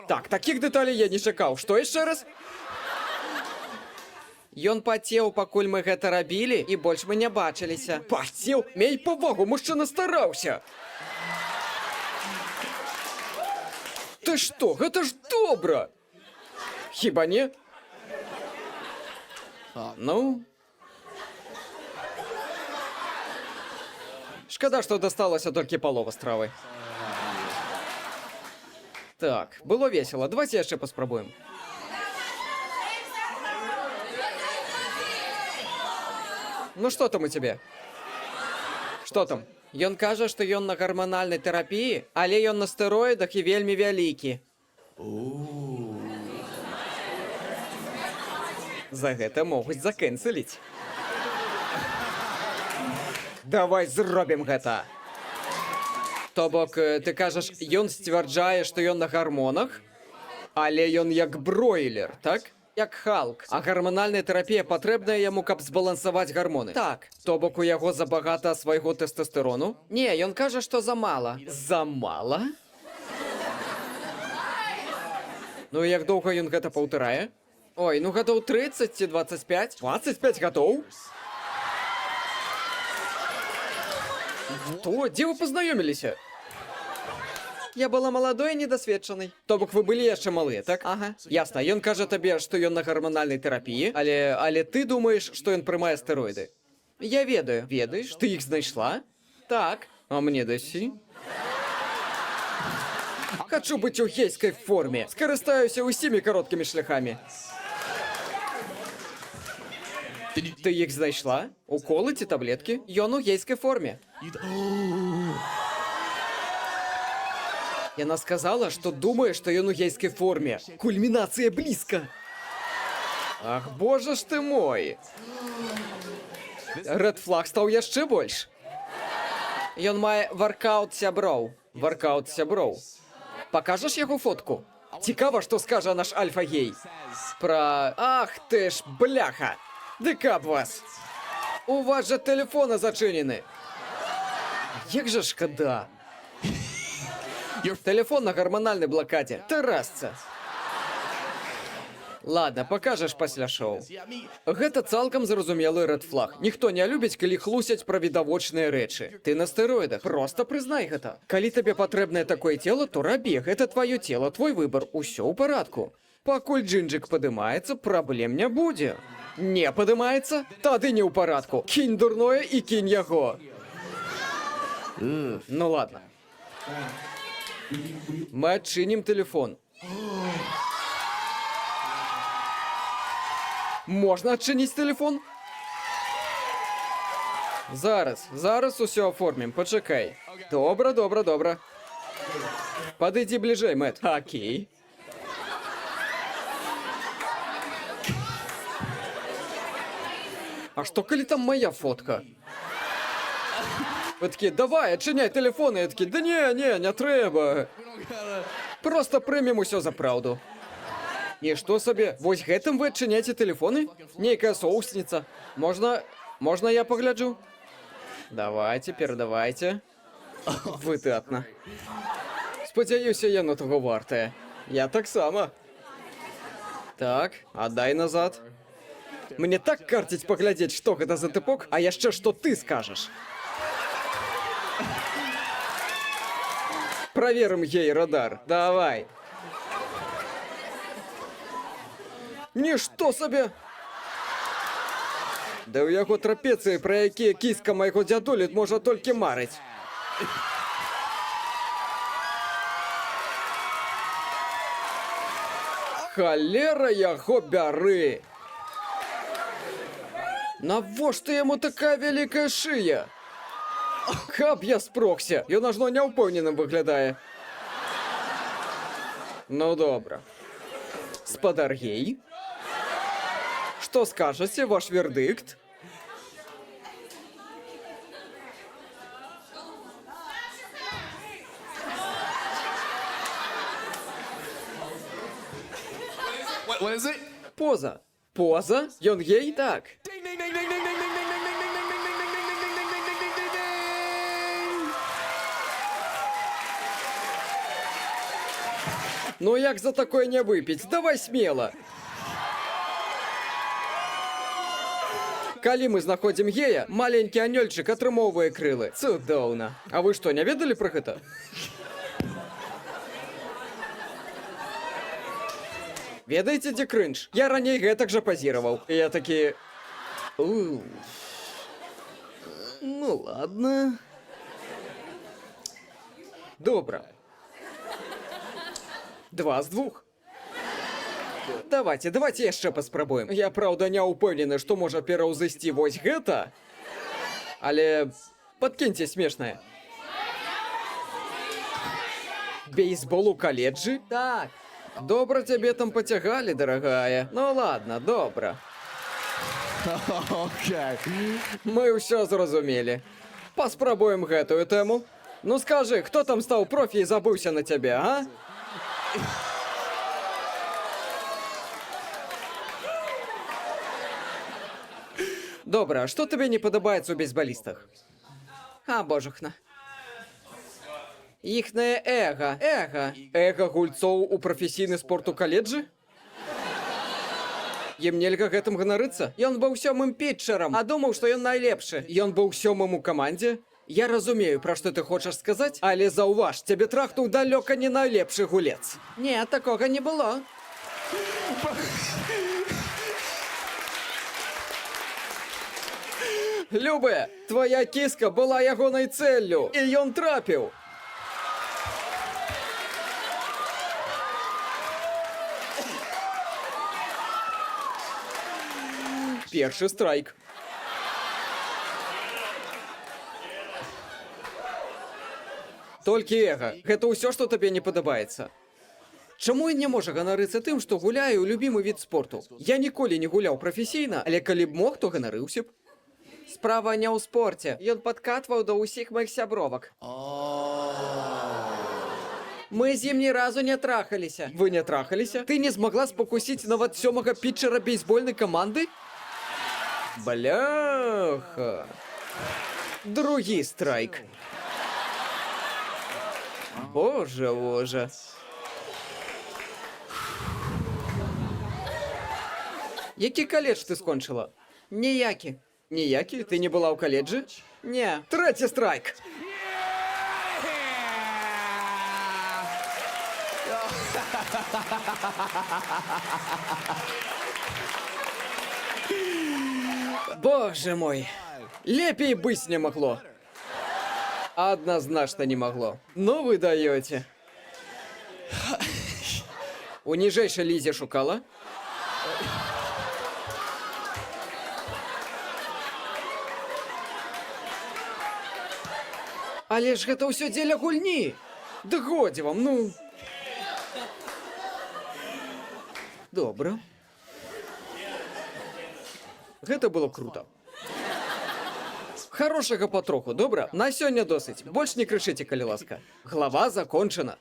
Так, такіх дэталей я не чакаў. Што яшчэ раз? Ён пацеў, пакуль мы гэта рабілі, і больш мы не бачыліся. Пацеў? Мей павагу, мужчына стараўся. Ты што, гэта ж добра! Хіба не? Ну... Шкада, што дасталася толькі палова стравы. Так, было весело. Давайте яшчэ паспрабуем. Ну што там у цябе? Што там? Ён кажа, што ён на гарманальнай тэрапіі, але ён на стэроідах і вельмі вялікі. За гэта могуць закэнцэліць. Давай зробім гэта. То бок, ты кажаш, ён сцвярджае, што ён на гармонах, але ён як бройлер, так? Як Халк. А гарманальная тэрапія патрэбная яму, каб збалансаваць гармоны. Так. То бок у яго забагата свайго тэстастэрону? Не, ён кажа, што замала. Замала? Ну і як доўга ён гэта паўтарае? Ой, ну гадоў 30 ці 25? 25 гадоў? Што? Дзе вы пазнаёміліся? Я была маладой і недасведчанай. То бок вы былі яшчэ малыя, так? Ага. Ясна, ён кажа табе, што ён на гарманальнай тэрапіі, але ты думаеш, што ён прымае стэроіды. Я ведаю. Ведаеш? Ты іх знайшла? Так. А мне дасі? Хачу быць у гейскай форме. Скарыстаюся ўсімі кароткімі шляхамі. Ты іх знайшла? Уколы ці таблеткі? Ён у гейскай форме. Яна сказала, што думае, што ён у гейскай форме. Кульмінацыя блізка. Ах, боже ж ты мой. Рэд флаг стаў яшчэ больш. Ён мае варкаут сяброў. Варкаут сяброў. Пакажаш яго фотку? Цікава, што скажа наш альфа-гей. Пра... Ах ты ж, бляха. Дык аб вас. У вас жа тэлефоны зачынены. Як жа шкада. Тэлефон на гарманальнай блакадзе. Тэрасца. Ладно, пакажаш пасля шоу. Гэта цалкам зразумелы рэд флаг. Ніхто не любіць, калі хлусяць пра відавочныя рэчы. Ты на стэроідах, проста прызнай гэта. Калі табе патрэбнае такое цела, то рабі, гэта тваё цела, твой выбар, усё ў парадку. Пакуль джинджик падымаецца, праблем не будзе. Не падымаецца? Тады не ў парадку. Кінь дурное і кінь яго. Ну ладно. Мы адчынім тэлефон. Можна адчыніць тэлефон? Зараз усё аформім, пачакай. Добра. Падыдзі бліжэй, Мэт. Окей. А што калі там моя фотка? Вы такі, давай, адчыняй тэлефон, і я такі, да не трэба. Просто прымем усё за праўду. І што сабе, вось гэтым вы адчыняеце тэлефоны? Нейкая соусніца. Можна я пагляджу? Давайте, перадавайце. Выдатна. Спадзяюся, яно таго вартае. Я таксама. Так, аддай назад. Мне так карціць паглядзець, што гэта за тыпок, а яшчэ што ты скажаш. Праверым гей-радар. Давай. Нішто сабе. Да ў яго трапецыі, пра якія кіска майго дзядулі можа толькі марыць. Халера яго бяры. Навошта яму такая вялікая шыя? Каб я спрокся, ён ажно няўпэўненым выглядае. Ну добра. Спадар гей? Што скажаце, ваш вердыкт? What is it? Поза. Поза? Ён гей? Так. Ну як за такое не выпіць? Давай смело. Калі мы знаходзім гея, маленькі анёльчык атрымоўвае крылы. Цудоўна. А вы што, не ведалі пра гэта? Ведаеце, дзе крынж? Я раней гэтак жа пазіраваў. І я такі... Ну ладно. Добра. 2 з 2. Давайте яшчэ паспрабуем. Я, праўда, не ўпэўнены, што можа пераўзысці вось гэта. Але падкіньце смешнае. Бейсбол у каледжы? Так. Добра цябе там пацягалі, дарагая. Ну ладно, добра. Мы ўсё зразумелі. Паспрабуем гэтую тэму. Ну скажы, хто там стаў профі і забыўся на цябе, а? Добра, што табе не падабаецца ў бейсбалістах? А, божухна. Іхнае эга. Эга гульцоў у прафесійны спорт у каледжы? Ім нельга гэтым ганарыцца? Ён быў 7-м пітчерам, а думаў, што ён найлепшы. Ён быў 7-м у камандзе? Я разумею, пра што ты хочаш сказаць, але заўваж, цябе трахнуў далёка не найлепшы гулец. Не, такога не было. Любе, твоя кіска была ягонай цэллю, і ён трапіў. Першы страйк. Толькі эга. Гэта ўсё, што табе не падабаецца. Чаму ён не можа ганарыцца тым, што гуляе ў любімы від спорту? Я ніколі не гуляў прафесійна, але калі б мог, то ганарыўся б. Справа не ў спорце. Ён падкатваў да ўсіх маіх сябровак. Мы з ім ні разу не трахаліся. Вы не трахаліся? Ты не змагла спакусіць нават 7-га пітчера бейсбольнай каманды? Бляха. Другі страйк. Боже. Які каледж ти скончила? Ніякі. Ніякі? Ти не була у каледжі? Ні. Третій страйк. Боже мой. Лепей быть не могло. Однозначно не могло. Ну вы даете. У ніжейшай Лізе шукала? Але ж гэта ўсё дзеля гульні. Да годзе вам, ну. Добра. Гэта было круто. Хорошага патроху, добра? На сёння досыць. Больш не крычыце, калі ласка. Глава закончана.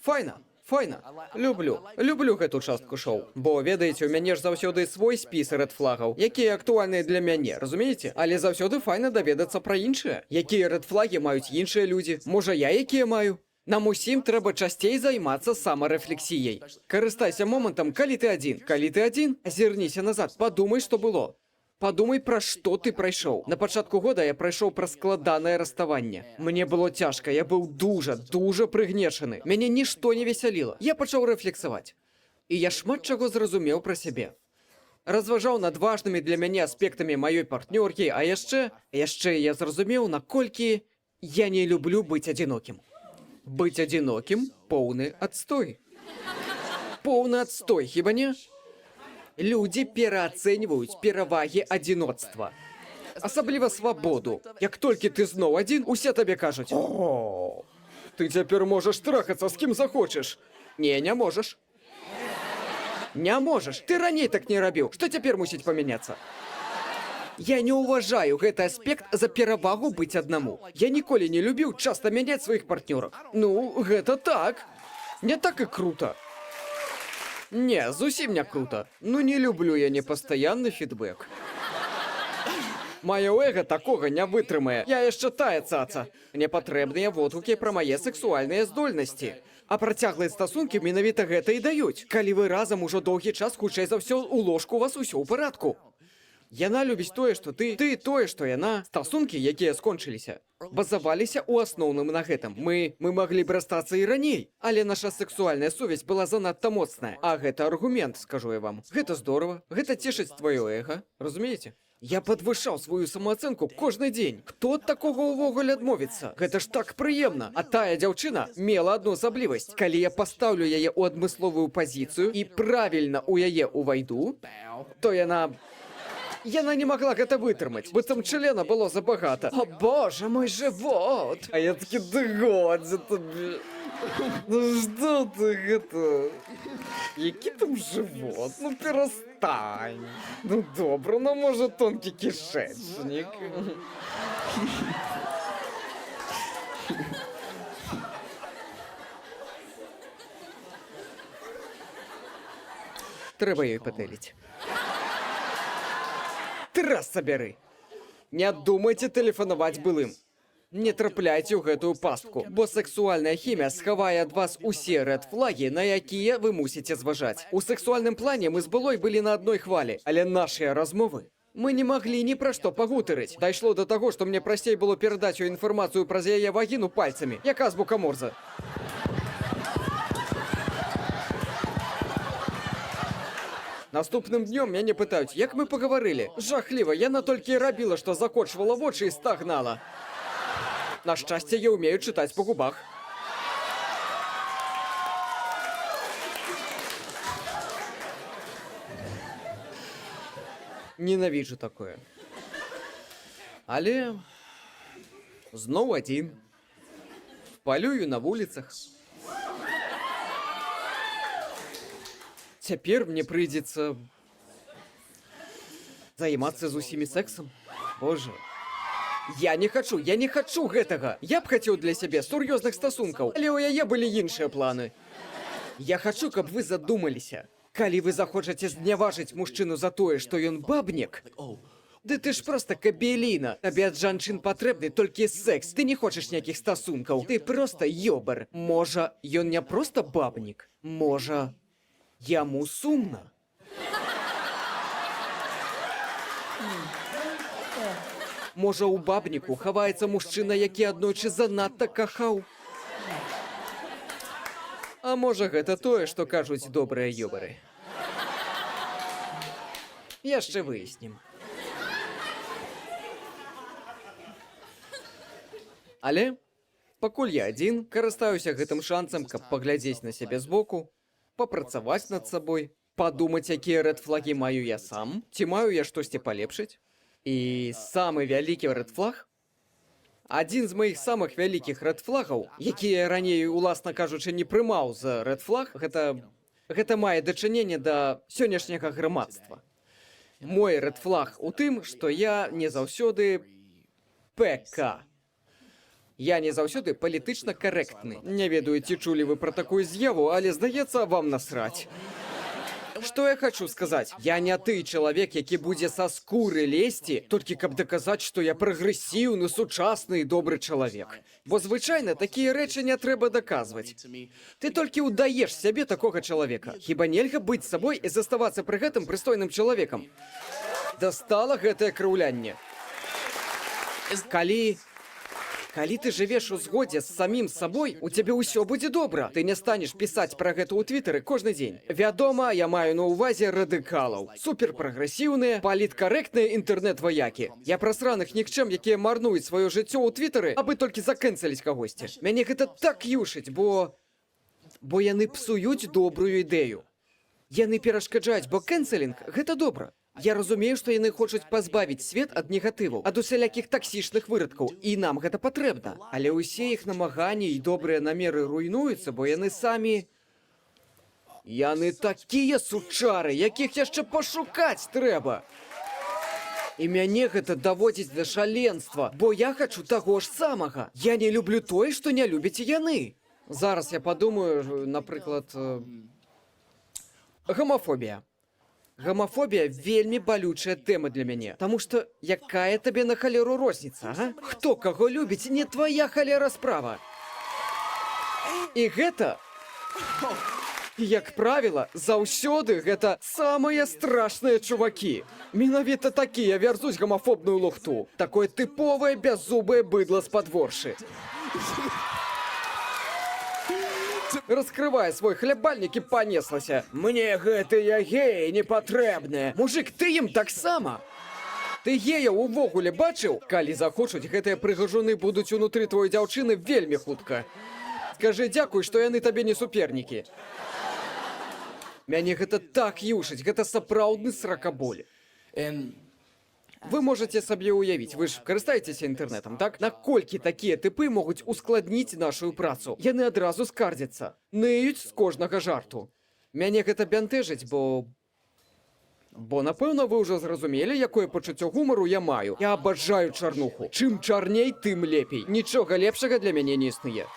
Файна, файна. Люблю гэту частку шоу. Бо, ведаеце, у мяне ж заўсёды свой спіс рэд-флагаў, якія актуальныя для мяне, разумееце? Але заўсёды файна даведацца пра іншыя. Якія рэд-флагі маюць іншыя людзі? Можа, я якія маю? Нам усім трэба часцей займацца самарэфлексіяй. Карыстайся момантам, калі ты адзін. Калі ты адзін, азірніся назад, падумай, што было. Падумай, пра што ты прайшоў. На пачатку года я прайшоў праз складанае расставанне. Мне было цяжка, я быў дужа прыгнечаны. Мяне нішто не весяліла. Я пачаў рэфлексаваць. І я шмат чаго зразумеў пра сябе. Разважаў над важнымі для мяне аспектамі маёй партнёркі, а яшчэ я зразумеў, наколькі я не люблю быць адзінокім. Быць адзінокім – поўны адстой. Поўны адстой, хіба не? Людзі пераацэньваюць перавагі адзіноцтва. Асабліва свабоду. Як толькі ты зноў адзін, усе табе кажуць: «О, ты цяпер можаш трахацца з кім захочаш». Не, не можаш. Не можаш. Ты раней так не рабіў. Што цяпер мусіць памяняцца? Я не ўважаю гэты аспект за перавагу быць аднаму. Я ніколі не любіў часта мяняць сваіх партнёрак. Ну, гэта так. Не так і круто. Не, зусім не круто. Ну не люблю я непастаянны фідбэк. Маё эго такога не вытрымае. Я яшчэ тая цаца. Мне патрэбныя водгукі пра мае сексуальныя здольнасці. А працяглыя стасункі менавіта гэта і даюць. Калі вы разам ужо доўгі час, хутчэй за ўсё, у ложку у вас усё ў парадку. Яна любіць тое, што ты тое, што яна. Стасункі, якія скончыліся, базаваліся ў асноўным на гэтым. Мы маглі б расстацца і раней, але наша сексуальная сувязь была занадта моцная. А гэта аргумент, скажу я вам. Гэта здорава, гэта цешыць твоё эго, разумееце? Я падвышаў сваю самаацэнку кожны дзень. Хто ад такога ўвогуле адмовіцца? Гэта ж так прыемна. А тая дзяўчына мела адну асаблівасць. Калі я пастаўлю яе ў адмысловую пазіцыю і правільна ў яе ўвайду, то яна не могла гэта вытрымаць, быццам члена было забагата. О, боже, мой живот! А я такі, да годзе табе. Ну што ты гэта? Які там живот? Ну перастань. Ну добра, ну можа тонкі кішэчнік. Трэба ёй патэліць. Трас сабяры. Не думайце тэлефанаваць былым. Не трапляйце ў гэтую пастку, бо сексуальная хімія схавае ад вас усе рэд-флагі, на якія вы мусіце зважаць. У сексуальным плане мы з былой былі на адной хвалі, але нашыя размовы мы не маглі ні пра што пагутарыць. Дайшло да таго, што мне прасцей было перадаць ёй інфармацыю праз яе вагіну пальцамі, як азбука Морзе. Наступным днём мяне пытаюць, як мы пагаварылі. Жахліва, яна толькі рабіла, што закочвала вочы і стагнала. На шчасце, я ўмею чытаць па губах. Ненавіджу такое. Але зноў адзін. Палюю на вуліцах. Цяпер мне прыйдзецца займацца з усімі сексам. Боже. Я не хачу гэтага. Я б хацеў для сябе сур'ёзных стасункаў, але ў яе былі іншыя планы. Я хачу, каб вы задумаліся. Калі вы захочаце зняважыць мужчыну за тое, што ён бабнік, ды ты ж проста кабеліна. Табе ад жанчын патрэбны толькі секс. Ты не хочаш ніякіх стасункаў. Ты проста ёбар. Можа, ён не проста бабнік. Можа, яму сумна. Можа, у бабніку хаваецца мужчына, які аднойчы занадта кахаў. А можа, гэта тое, што кажуць добрыя ёбары. Яшчэ выяснім. Але, пакуль я адзін, карыстаюся гэтым шансам, каб паглядзець на сябе збоку, папрацаваць над сабой, падумаць, якія рэд-флагі маю я сам, ці маю я штосьці палепшыць. І самы вялікі рэд-флаг, адзін з маіх самых вялікіх рэд-флагаў, якія раней, уласна кажучы, не прымаў за рэд-флаг, гэта мае дачыненне да сённяшняга грамадства. Мой рэд-флаг у тым, што я не заўсёды ПК. Я не заўсёды палітычна карэктны. Не ведаю, ці чулі вы пра такую з'яву, але, здаецца, вам насраць. Што я хочу сказаць? Я не ты чалавек, які будзе са скуры лезці, толькі каб даказаць, што я прагрэсіўны, сучасны і добры чалавек. Бо звычайна такія рэчы не трэба даказваць. Ты толькі ўдаеш сябе такога чалавека. Хіба нельга быць сабой і заставацца пры гэтым прыстойным чалавекам? Дастала гэтае крыўлянне. Калі ты жывеш у згодзе з самім сабой, у цябе ўсё будзе добра. Ты не станеш пісаць пра гэта ў твітары кожны дзень. Вядома, я маю на ўвазе радыкалаў. Суперпрагрэсіўныя, паліткарэктныя інтэрнэт-ваякі. Я пра сраных нікчэм, якія марнуюць сваё жыццё ў твітары, абы толькі закэнцеліць кагосьці. Мяне гэта так юшыць, бо яны псуюць добрую ідэю. Яны перашкаджаюць, бо кэнцелінг — гэта добра. Я разумею, што яны хочуць пазбавіць свет ад негатыву, ад усялякіх таксічных вырадкаў, і нам гэта патрэбна. Але ўсе іх намаганні і добрыя намеры руйнуюцца, бо яны самі... Яны такія сучары, якіх яшчэ пашукаць трэба. І мяне гэта даводзіць да шаленства, бо я хачу таго ж самага. Я не люблю тое, што не любяць яны. Зараз я падумаю, напрыклад, гомафобія. Гомафобія вельмі балючая тэма для мяне, таму што якая табе на халеру розніца, ага? Хто каго любіць, не твая халера справа. І гэта, як правіла, заўсёды гэта самыя страшныя чувакі. Менавіта такія вярзуць гомафобную лухту. Такое тыповае бяззубае быдла з падворшы. Раскрывае свой хлябальнік і панеслася. Мне гэтыя геі не патрэбныя. Мужик, ты ім таксама. Ты геяў увогуле бачыў? Калі захочуць, гэтыя прыгажуны будуць унутры твоей дзяўчыны вельмі хутка. Скажы дзякуй, што яны табе не супернікі. Мяне гэта так юшыць, гэта сапраўдны сракаболь. Вы можете сабе ўявіць, вы ж карыстаецеся інтэрнэтам, так? Наколькі такія тыпы могуць ускладніць нашу працу? Яны адразу скардзяцца, ныюць з кожнага жарту. Мяне гэта бянтэжыць, бо, напэўна, вы ўжо зразумелі, якое пачуццё гумару я маю. Я абажаю чарнуху. Чым чарней, тым лепей. Нічога лепшага для мяне не існуе.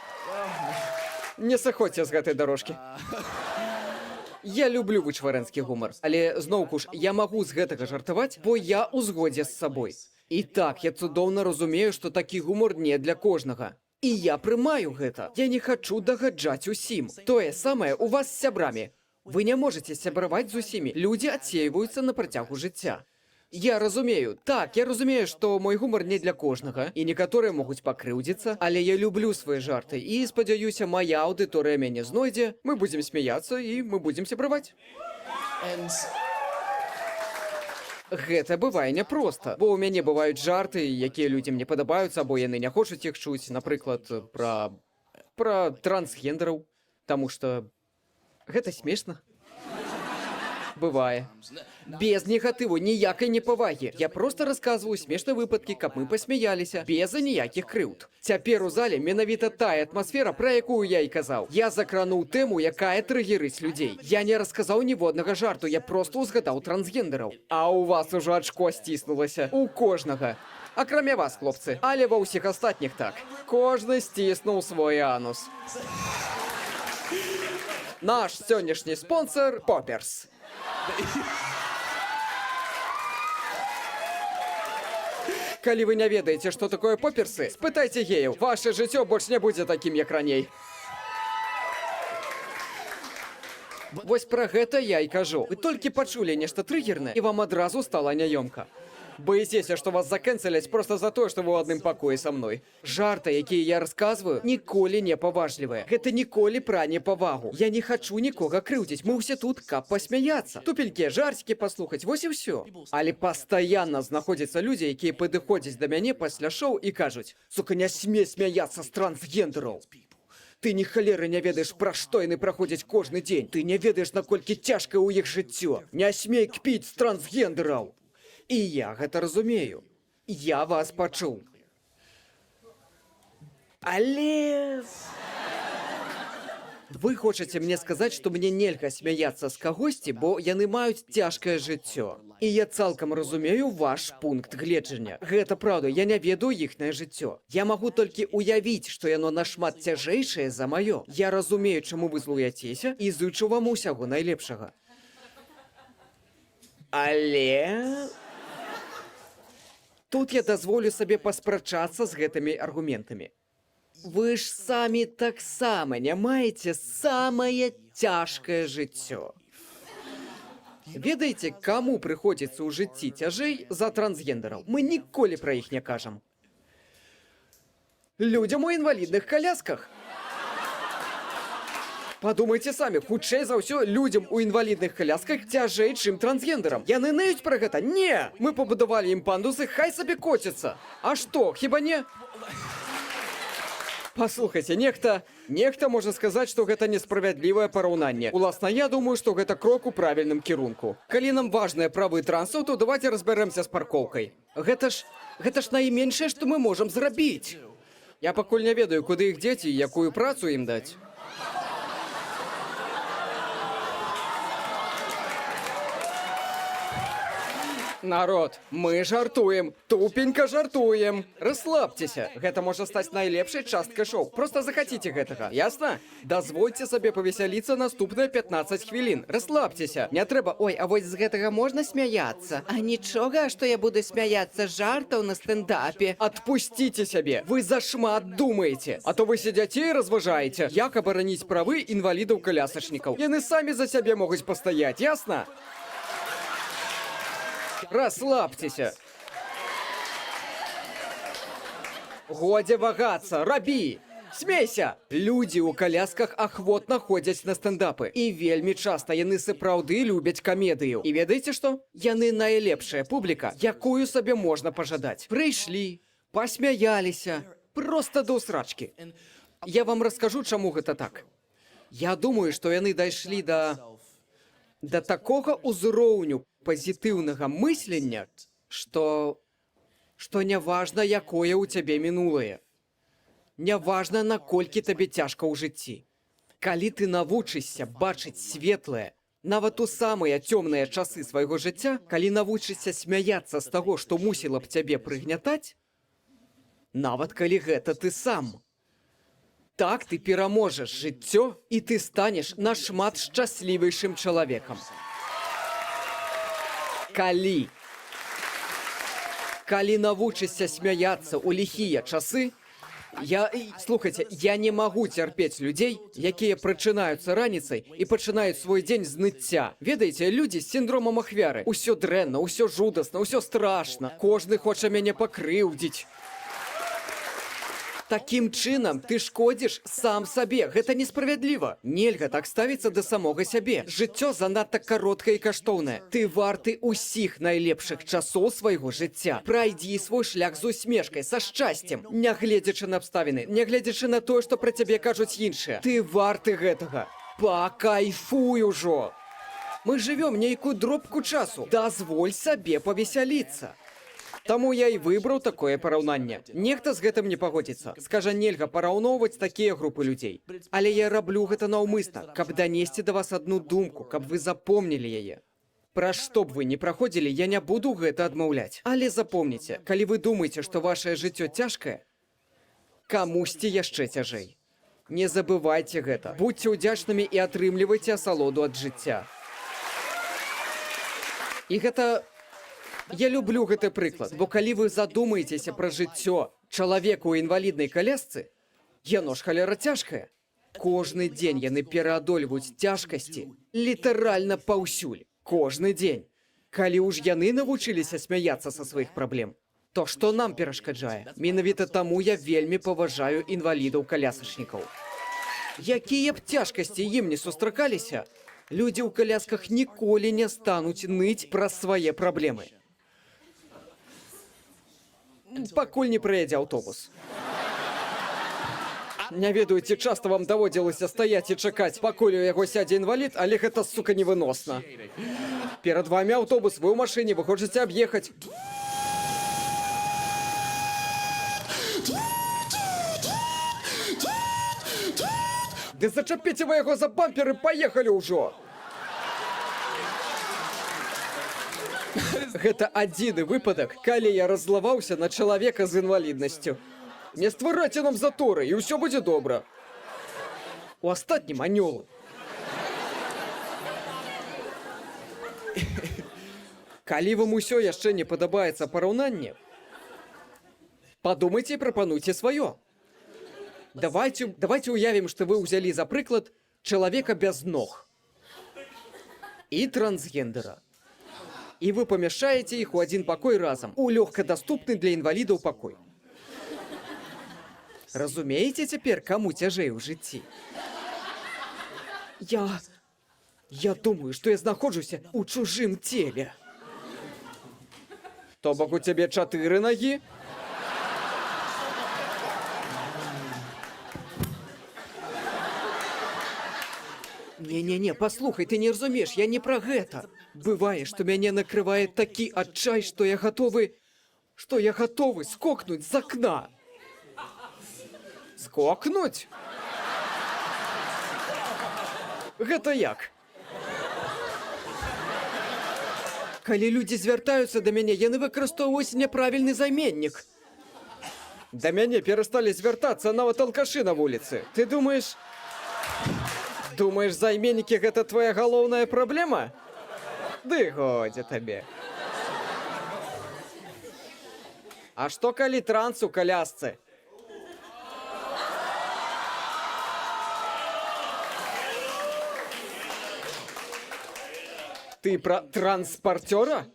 Не сыходзьце з гэтай дарожкі. Я люблю вычварэнскі гумар, але, зноўку ж, я магу з гэтага жартаваць, бо я ў згодзе з сабой. І так, я цудоўна разумею, што такі гумор не для кожнага. І я прымаю гэта. Я не хачу дагаджаць усім. Тое самае у вас з сябрамі. Вы не можаце сябраваць з усімі. Людзі адсейваюцца на працягу жыцця. Я разумею, так, я разумею, што мой гумар не для кожнага, і некаторыя могуць пакрыўдзіцца, але я люблю свае жарты, і, спадзяюся, мая аўдыторыя мяне знойдзе, мы будзем смяяцца, і мы будзем сябраваць. Гэта бывае няпроста, бо ў мяне бываюць жарты, якія людзям не падабаюцца, або яны не хочуць іх чуць, напрыклад, пра трансгендераў, таму што гэта смешна. Бывае. Без негатыву, ніякай непавагі. Я проста расказваю смешныя выпадкі, каб мы пасмяяліся, без аніякіх крыўд. Цяпер у зале менавіта тая атмасфера, пра якую я і казаў. Я закрануў тэму, якая трыгерыць людзей. Я не расказаў ніводнага жарту, я проста ўзгадаў трансгендераў. А ў вас ужо ачко сціснулася. У кожнага. Акрамя вас, хлопцы. Але ва ўсіх астатніх так. Кожны сціснуў свой анус. Наш сённяшні спонсор — Попперс. Калі вы не ведаеце, што такое попперсы, спытайце геяў. Ваше жыццё больш не будзе такім, як раней. Вось пра гэта я і кажу. Вы толькі пачулі нешта трыгернае, і вам адразу стала няёмка. Боїцеся, што вас закэнцеляць проста за тое, што вы ў адным пакоі са мной. Жарты, якія я расказваю, ніколі не паважлівыя. Гэта ніколі пра непавагу. Я не хачу нікога крыўдзіць. Мы ўсе тут, каб пасмяяцца. Тупенькія жарцікі паслухаць, вось і ўсё. Але пастаянна знаходзяцца людзі, якія падыходзяць да мяне пасля шоу і кажуць: «Сука, не смей смяяцца з трансгендераў. Ты ні халеры не ведаеш, пра што яны праходзяць кожны дзень. Ты не ведаеш, наколькі цяжкае ў іх жыццё. Не смей кпіць з трансгендераў». І я гэта разумею. Я вас пачуў. Але... Вы хочаце мне сказаць, што мне нельга смяяцца з кагосьці, бо яны маюць цяжкае жыццё. І я цалкам разумею ваш пункт гледжання. Гэта праўда, я не ведаю іхняе жыццё. Я магу толькі уявіць, што яно нашмат цяжэйшае за маё. Я разумею, чаму вы злуяцеся, і зычу вам усяго найлепшага. Але... Тут я дазволю сабе паспрачацца з гэтымі аргументамі. Вы ж самі таксама не маеце самае цяжкае жыццё. Ведаеце, каму прыходзіцца ў жыцці цяжэй за трансгендераў? Мы ніколі пра іх не кажам. Людзям у інвалідных калясках. Падумайце самі, хутчэй за ўсё, людзям у інвалідных калясках цяжэй, чым трансгендерам. Яны наюць пра гэта? Не! Мы пабудавалі ім пандусы, хай сабе коцяцца. А што, хіба не? Паслухайце, нехта можа сказаць, што гэта несправядлівае параўнанне. Уласна, я думаю, што гэта крок у правільным кірунку. Калі нам важныя правы трансаў, то давайте разбярэмся з паркоўкай. Гэта ж найменшае, што мы можам зрабіць. Я пакуль не ведаю, куды іх дзеці і якую працу ім даць. Народ, мы жартуем, тупенька жартуем. Расслабьтеся, гэта можа стаць найлепшай часткай шоу. Просто захаціце гэтага, ясна? Дазвольце сабе павесяліцца наступныя 15 хвілін. Расслабьтеся, не трэба, ой, а вось з гэтага можна смяяцца? А нічога, што я буду смяяцца з жартаў на стендапе. Адпусціце сябе, вы зашмат думаеце. А то вы сядзяце і разважаеце, як абараніць правы інвалідаў-калясачнікаў. Яны самі за сябе могуць пастаяць, ясна? Расслабьтеся. Годзе вагацца, рабі! Смейся! Людзі ў калясках ахвотна ходзяць на стендапы. І вельмі часта яны сапраўды любяць камедыю. І ведаеце што? Яны найлепшая публіка, якую сабе можна пажадаць. Прыйшлі, пасмяяліся, проста до срачкі. Я вам раскажу, чаму гэта так. Я думаю, што яны дайшлі да такога ўзроўню пазітыўнага мыслення, што няважна, якое ў цябе мінулае. Няважна, наколькі табе цяжка ў жыцці. Калі ты навучышся бачыць светлае, нават у самыя цёмныя часы свайго жыцця, калі навучышся смяяцца з таго, што мусіла б цябе прыгнятаць, нават калі гэта ты сам. Так ты пераможаш жыццё, і ты станеш нашмат шчаслівейшым чалавекам. Калі навучышся смяяцца ў ліхія часы, слухайце, я не магу цярпець людзей, якія прачынаюцца раніцай і пачынаюць свой дзень з ныцця. Ведаеце, людзі з сіндромам ахвяры. Усё дрэнна, усё жудасна, усё страшна. Кожны хоча мяне пакрыўдзіць. Такім чынам ты шкодзіш сам сабе. Гэта несправядліва. Нельга так ставіцца да самога сябе. Жыццё занадта кароткае і каштоўнае. Ты варты ўсіх найлепшых часоў свайго жыцця. Прайдзі свой шлях з усмешкай, са шчасцем, нягледзячы на абставіны, нягледзячы на тое, што пра цябе кажуць іншыя. Ты варты гэтага. Пакайфуй ужо. Мы жывём нейкую дробку часу. Дазволь сабе павесяліцца. Таму я і выбраў такое параўнанне. Нехта з гэтым не пагодзіцца. Скажа, нельга параўноўваць такія групы людзей. Але я раблю гэта наўмысна, каб данесці да вас адну думку, каб вы запомнілі яе. Пра што б вы не праходзілі, я не буду гэта адмаўляць. Але запомніце, калі вы думаеце, што вашае жыццё цяжкае, камусьці яшчэ цяжэй. Не забывайце гэта. Будьце ўдзячнымі і атрымлівайце асалоду ад жыцця. І гэта... Я люблю гэты прыклад, бо калі вы задумаецеся пра жыццё чалавека ў інваліднай калясцы, яно ж халера цяжкае. Кожны дзень яны пераадольваюць цяжкасці літаральна паўсюль. Кожны дзень. Калі ўж яны навучыліся смяяцца са сваіх праблем, то што нам перашкаджае? Менавіта таму я вельмі паважаю інвалідаў-калясачнікаў. Якія б цяжкасці ім не сустракаліся, людзі ў калясках ніколі не стануць ныць праз свае праблемы. Пакуль не прыедзе аўтобус. Не ведаю, ці часта вам даводзілася стаяць і чакаць, пакуль у яго сядзе інвалід, але гэта, сука, невыносна. Перад вамі аўтобус, вы ў машыне, вы хочаце аб'ехаць. Ды зачапіце вы яго за бампер і паехалі ўжо! Гэта адзіны выпадак, калі я раззлаваўся на чалавека з інваліднасцю. Не стварайце нам заторы, і ўсё будзе добра. У астатнім анёлы. Калі вам усё яшчэ не падабаецца параўнанне, падумайце і прапануйце сваё. Давайте уявім, што вы ўзялі за прыклад чалавека без ног і трансгендера. І вы памяшчаеце іх у адзін пакой разам, у лёгкадаступны для інвалідаў пакой. Разумееце цяпер, каму цяжэй у жыцці? Я думаю, што я знаходжуся ў чужым целе. То бок у цябе 4 нагі? Не, паслухай, ты не разумееш, я не пра гэта. Бывае, што мяне накрывае такі адчай, што я гатовы скокнуць з акна. Скокнуць? Гэта як? Калі людзі звяртаюцца да мяне, яны выкарыстоўваюць няправільны займеннік. Да мяне перасталі звяртацца нават алкашы на вуліцы. Ты думаеш, займеннікі гэта твая галоўная праблема? Ды годзе табе. А што калі транс у калясцы? Ты пра транспартёра?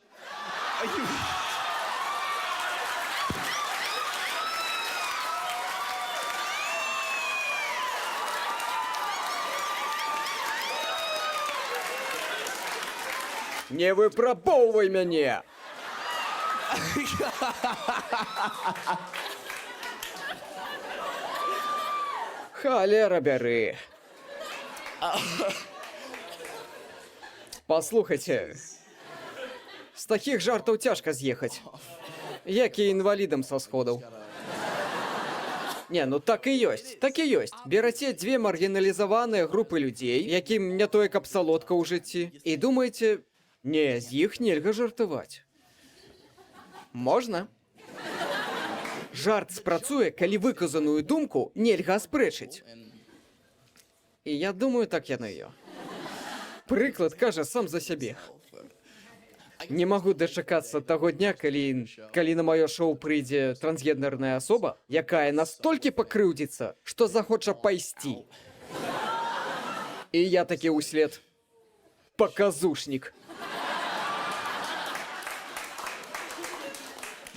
Не выпрабоўвай мяне! Халера бяры. Паслухайце, з такіх жартаў цяжка з'ехаць, як і інвалідам са сходаў. Не, ну так і ёсць. Бераце 2 маргіналізаваныя групы людзей, якім не тое каб салодка ў жыцці, і думаеце, не, з іх нельга жартаваць. Можна? Жарт спрацуе, калі выказаную думку нельга аспрэчыць. І я думаю, так яно і ёсць. Прыклад кажа сам за сябе. Не магу дачакацца таго дня, калі на маё шоу прыйдзе трансгендерная асоба, якая настолькі пакрыўдзіцца, што захоча пайсці. І я такі ўслед. Паказушнік.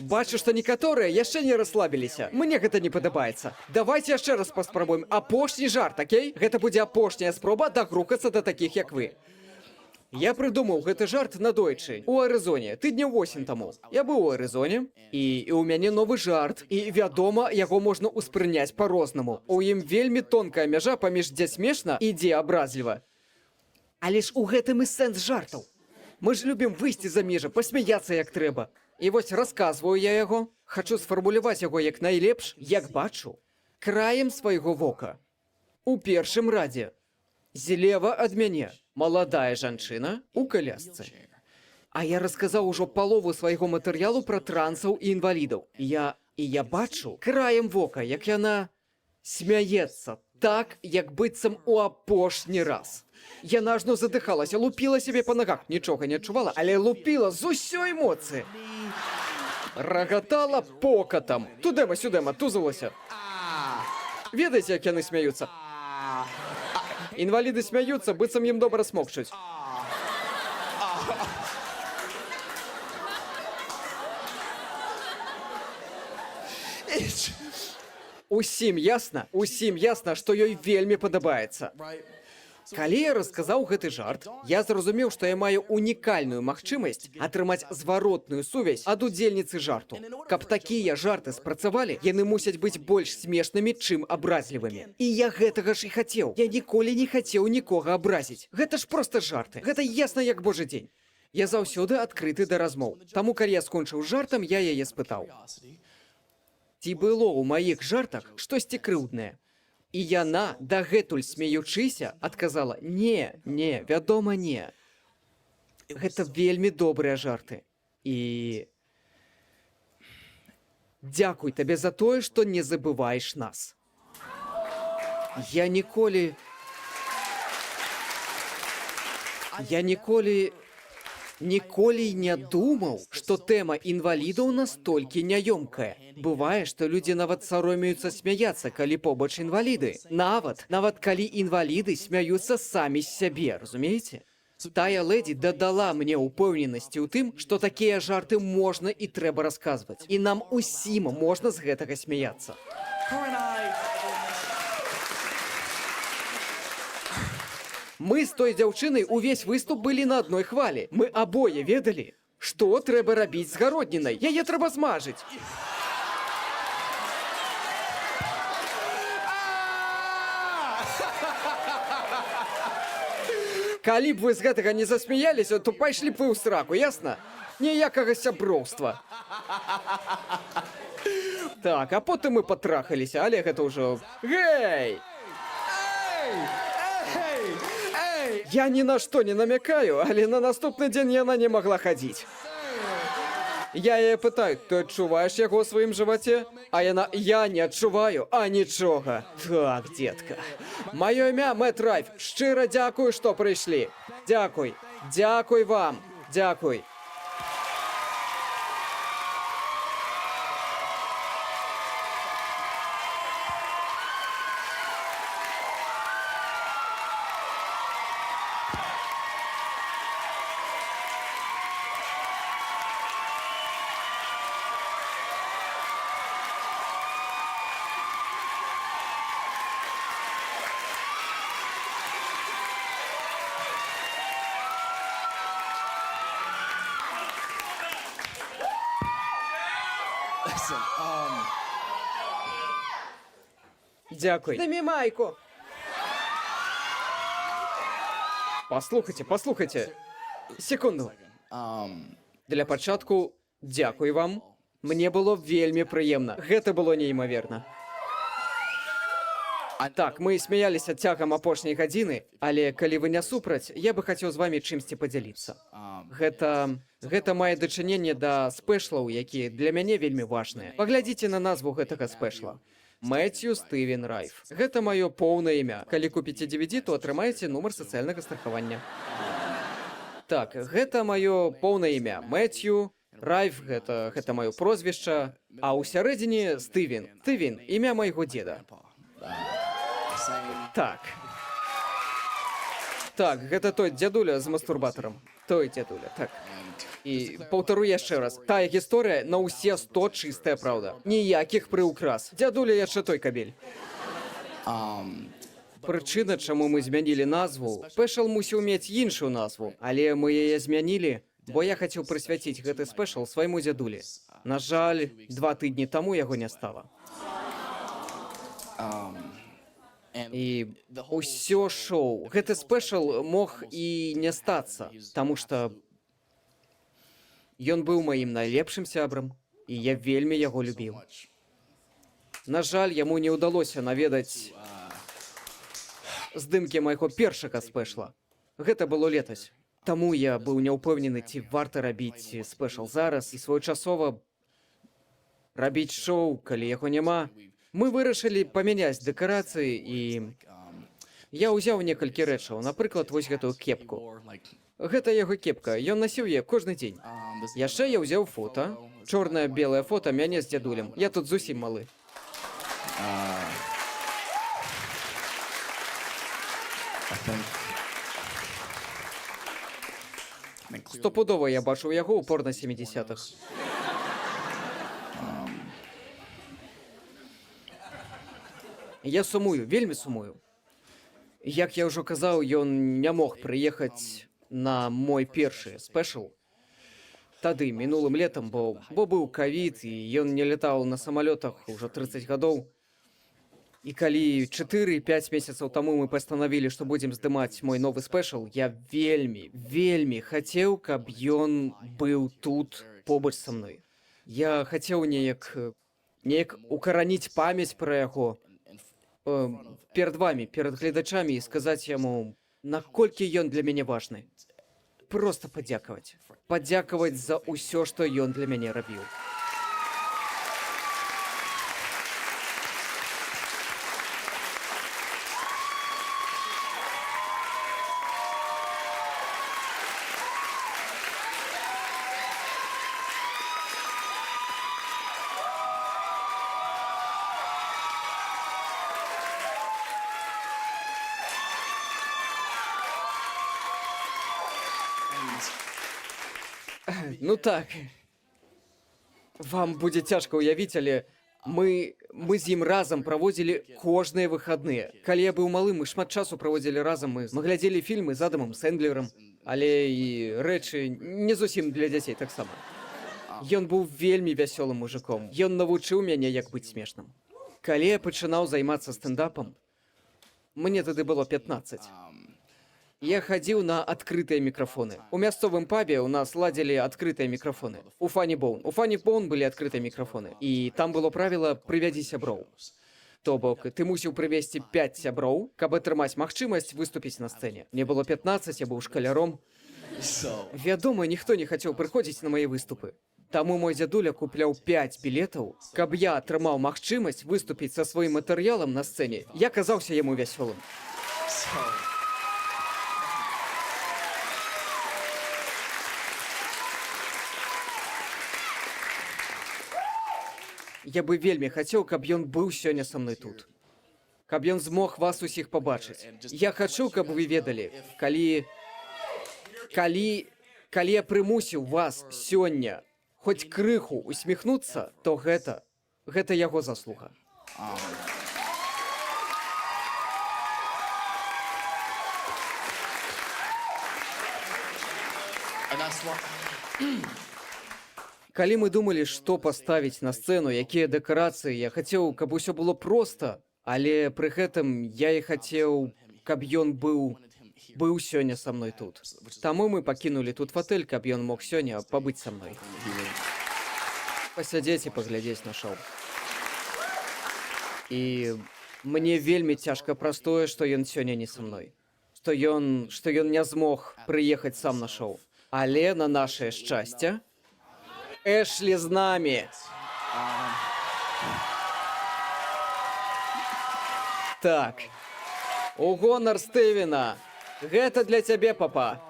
Бачу, што некаторыя яшчэ не расслабіліся. Мне гэта не падабаецца. Давайце яшчэ раз паспрабуем. Апошні жарт, акей? Гэта будзе апошняя спроба дагрукацца да такіх, як вы. Я прыдумаў гэты жарт надойчы. У Арызоне, тыдняў 8 таму. Я быў у Арызоне, і ў мяне новы жарт. І, вядома, яго можна ўспрыняць па-рознаму. У ім вельмі тонкая мяжа паміж дзе смешна і дзе абразліва. Але ж у гэтым і сэнс жартаў. Мы ж любім выйсці за межы, пасмяяцца як трэба. І вось расказваю я яго, хачу сфармуляваць яго як найлепш, як бачу, краем свайго вока. У першым радзе. Злева ад мяне маладая жанчына у калясцы. А я расказаў ужо палову свайго матэрыялу пра трансаў і інвалідаў. І я бачу краем вока, як яна смяецца так, як быццам у апошні раз. Яна ажно задыхалася, лупіла сябе па нагах, нічога не адчувала, але лупіла з усёй моцы. Рагатала покатам. Тудема-сюдема, тузалася. Ведаеце, як яны смяюцца? Інваліды смяюцца, быццам ім добра смокчуць. Усім ясна, што ёй вельмі падабаецца. Калі я расказаў гэты жарт, я зразумеў, што я маю унікальную магчымасць атрымаць зваротную сувязь ад удзельніцы жарту. Каб такія жарты спрацавалі, яны мусяць быць больш смешнымі, чым абразлівымі. І я гэтага ж і хацеў. Я ніколі не хацеў нікога абразіць. Гэта ж проста жарты. Гэта ясна як божы дзень. Я заўсёды адкрыты да размоў. Таму, калі я скончыў з жартам, я яе спытаў. Ці было ў маіх жартах штосьці крыўднае? І яна, дагэтуль смеючыся, адказала: не, вядома, не. Гэта вельмі добрыя жарты. І дзякуй табе за тое, што не забываеш нас. Я ніколі не думаў, што тэма інвалідаў настолькі няёмкая. Бывае, што людзі нават саромеюцца смяяцца, калі побач інваліды. Нават калі інваліды смяюцца самі з сябе, разумееце? Тая лэдзі дадала мне ўпэўненасці ў тым, што такія жарты можна і трэба расказваць. І нам усім можна з гэтага смяяцца. Мы з той дзяўчынай увесь выступ былі на адной хвалі. Мы абое ведалі, што трэба рабіць з гароднінай. Яе трэба змажыць. Калі б вы з гэтага не засмяяліся, то пайшлі б вы ў сраку, ясна? Ніякага сяброўства. Так, а потым мы патрахаліся, але гэта ўжо... Гэй! Я ні на што не намякаю, але на наступны дзень яна не магла хадзіць. Я яе пытаю: ты адчуваеш яго ў сваім жываце? А яна: я не адчуваю, а нічога. Так, дзетка. Маё імя Мэтт Райф. Шчыра дзякую, што прыйшлі. Дзякуй. Дзякуй вам. Дзякуй. Дзякуй. Дай мне майку. Паслухайце. Секунду. Для пачатку, дзякуй вам. Мне было вельмі прыемна. Гэта было неймаверна. Так, мы смяяліся цягам апошняй гадзіны, але калі вы не супраць, я бы хацеў з вамі чымсьці падзяліцца. Гэта мае дачыненне да спэшлаў, якія для мяне вельмі важныя. Паглядзіце на назву гэтага спэшла. Мэцью Стывен Райф. Гэта маё поўнае імя. Калі купіце DVD, то атрымаеце нумар сацыяльнага страхавання. Так, гэта маё поўнае імя. Мэцью Райф, гэта маё прозвішча, а ў сярэдзіне Стывен. Стывен, імя майго дзеда. Так, гэта той дзядуля з мастурбатарам. Той дзядуля, так. І паўтару яшчэ раз. Тая гісторыя на ўсе 100 чыстая праўда. Ніякіх прыўкрас. Дзядуля яшчэ той кабель. Прычына, чаму мы змянілі назву, спэшал мусіў мець іншую назву, але мы яе змянілі, бо я хацеў прысвяціць гэты спэшал свайму дзядулі. На жаль, 2 тыдні таму яго не стала. І ўсё шоу. Гэты спэшал мог і не стацца, таму што ён быў маім найлепшым сябрам, і я вельмі яго любіў. На жаль, яму не ўдалося наведаць здымкі майго першага спэшла. Гэта было летась. Таму я быў няўпэўнены, ці варта рабіць спэшал зараз і своечасова рабіць шоу, калі яго няма. Мы вырашылі памяняць дэкарацыі, і я ўзяў некалькі рэчаў, напрыклад, вось гэтую кепку. Гэта яго кепка, ён насіў яе кожны дзень. Яшчэ я ўзяў фота, чорнае-белае фота мяне з дзядулем. Я тут зусім малы. Стопудова я бачыў яго ў порна 70-х. Я сумую, вельмі сумую. Як я ўжо казаў, ён не мог прыехаць на мой першы спешл. Тады, мінулым летам, бо быў ковід, і ён не летаў на самалётах ужо 30 гадоў. І калі 4-5 месяцаў таму мы пастанавілі, што будзем здымаць мой новы спешл, я вельмі хацеў, каб ён быў тут побач са мной. Я хацеў неяк укараніць памяць пра яго перад вамі, перад гледачамі і сказаць яму, наколькі ён для мяне важны. Просто падзякаваць. Падзякаваць за ўсё, што ён для мяне рабіў. Ну так. Вам будзе цяжка ўявіць, але мы з ім разам праводзілі кожныя выхадныя. Калі я быў малым, мы шмат часу праводзілі разам, мы глядзелі фільмы з Адамам Сэндлерам, але і рэчы не зусім для дзяцей таксама. Ён быў вельмі вясёлым мужиком. Ён навучыў мяне, як быць смешным. Калі я пачынаў займацца стендапам, мне тады было 15. Я хадзіў на адкрытыя мікрафоны. У мясцовым пабе ў нас ладзілі адкрытыя мікрафоны. У Funny Bone былі адкрытыя мікрафоны. І там было правіла «прывядзі сяброў». То бок, ты мусіў прывесці 5 сяброў, каб атрымаць магчымасць выступіць на сцэне. Мне было 15, я быў шкаляром. Вядома, ніхто не хацеў прыходзіць на мае выступы. Таму мой дзядуля купляў 5 білетаў, каб я атрымаў магчымасць выступіць са сваім матэрыялам на сцэне. Я казаўся яму вясёлым. Я бы вельмі хацеў, каб ён быў сёння са мной тут. Каб ён змог вас усіх пабачыць. Я хачу, каб вы ведалі, калі я прымусіў вас сёння хоць крыху усміхнуцца, то гэта яго заслуга. Калі мы думалі, што паставіць на сцэну, якія дэкарацыі, я хацеў, каб усё было проста, але пры гэтым я і хацеў, каб ён быў сёння са мной тут. Таму мы пакінулі тут фатэль, каб ён мог сёння пабыць са мной. Пасядзець і паглядзець на шоу. І мне вельмі цяжка праз тое, што ён сёння не са мной. Што ён не змог прыехаць сам на шоу. Але на нашае шчасце, Эшлі з намі. Так. У гонар Стывена. Гэта для цябе, папа.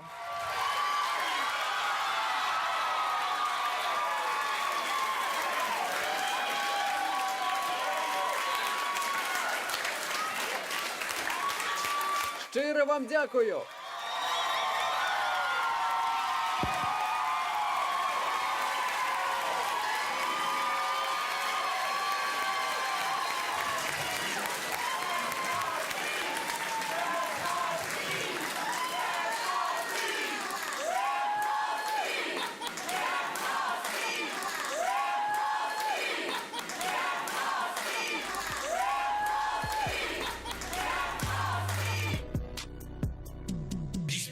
Шчыра вам дзякую.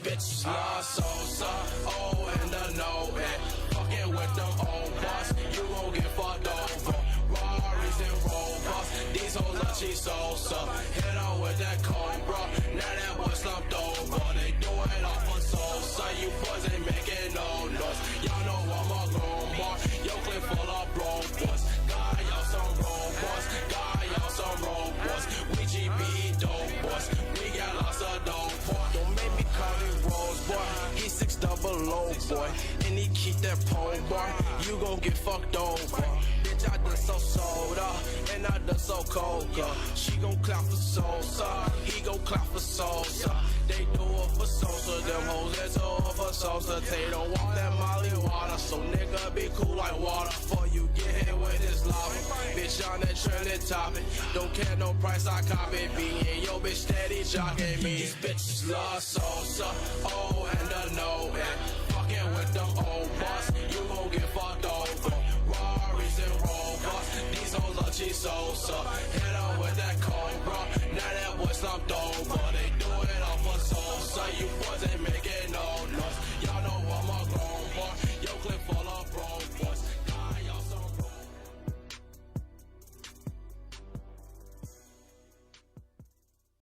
Bitches love Sosa, oh, and I know it. Fucking with them old boss, you gon' get fucked over. Rarries and Rovers, these hoes are cheap Sosa. Hit on with that Cobra, now that boy slumped over. They do it all for Sosa, you boys ain't making no noise. Y'all know I'm a grown boy, yo clip full of broke boys. Got y'all some robots, got y'all some robots. We GB dope boys, we got lots of dope boys. Don't make me call him Rose boy, he 600 boy, and he keep that pole bar. You gon' get fucked over. Bitch, I done so soda, and I done so coca. She gon' clap for Sosa, he gon' clap for Sosa. They do it for Sosa, them hoes that do it for Sosa. hesitate, don't walk that molly water. So nigga be cool like water before you get hit with this lava. Bitch on that trending topic, don't care no price, I cop it. Being yo bitch steady jocking me. These bitches love salsa, oh and the no and fucking with them old boss, you gon' get fucked off.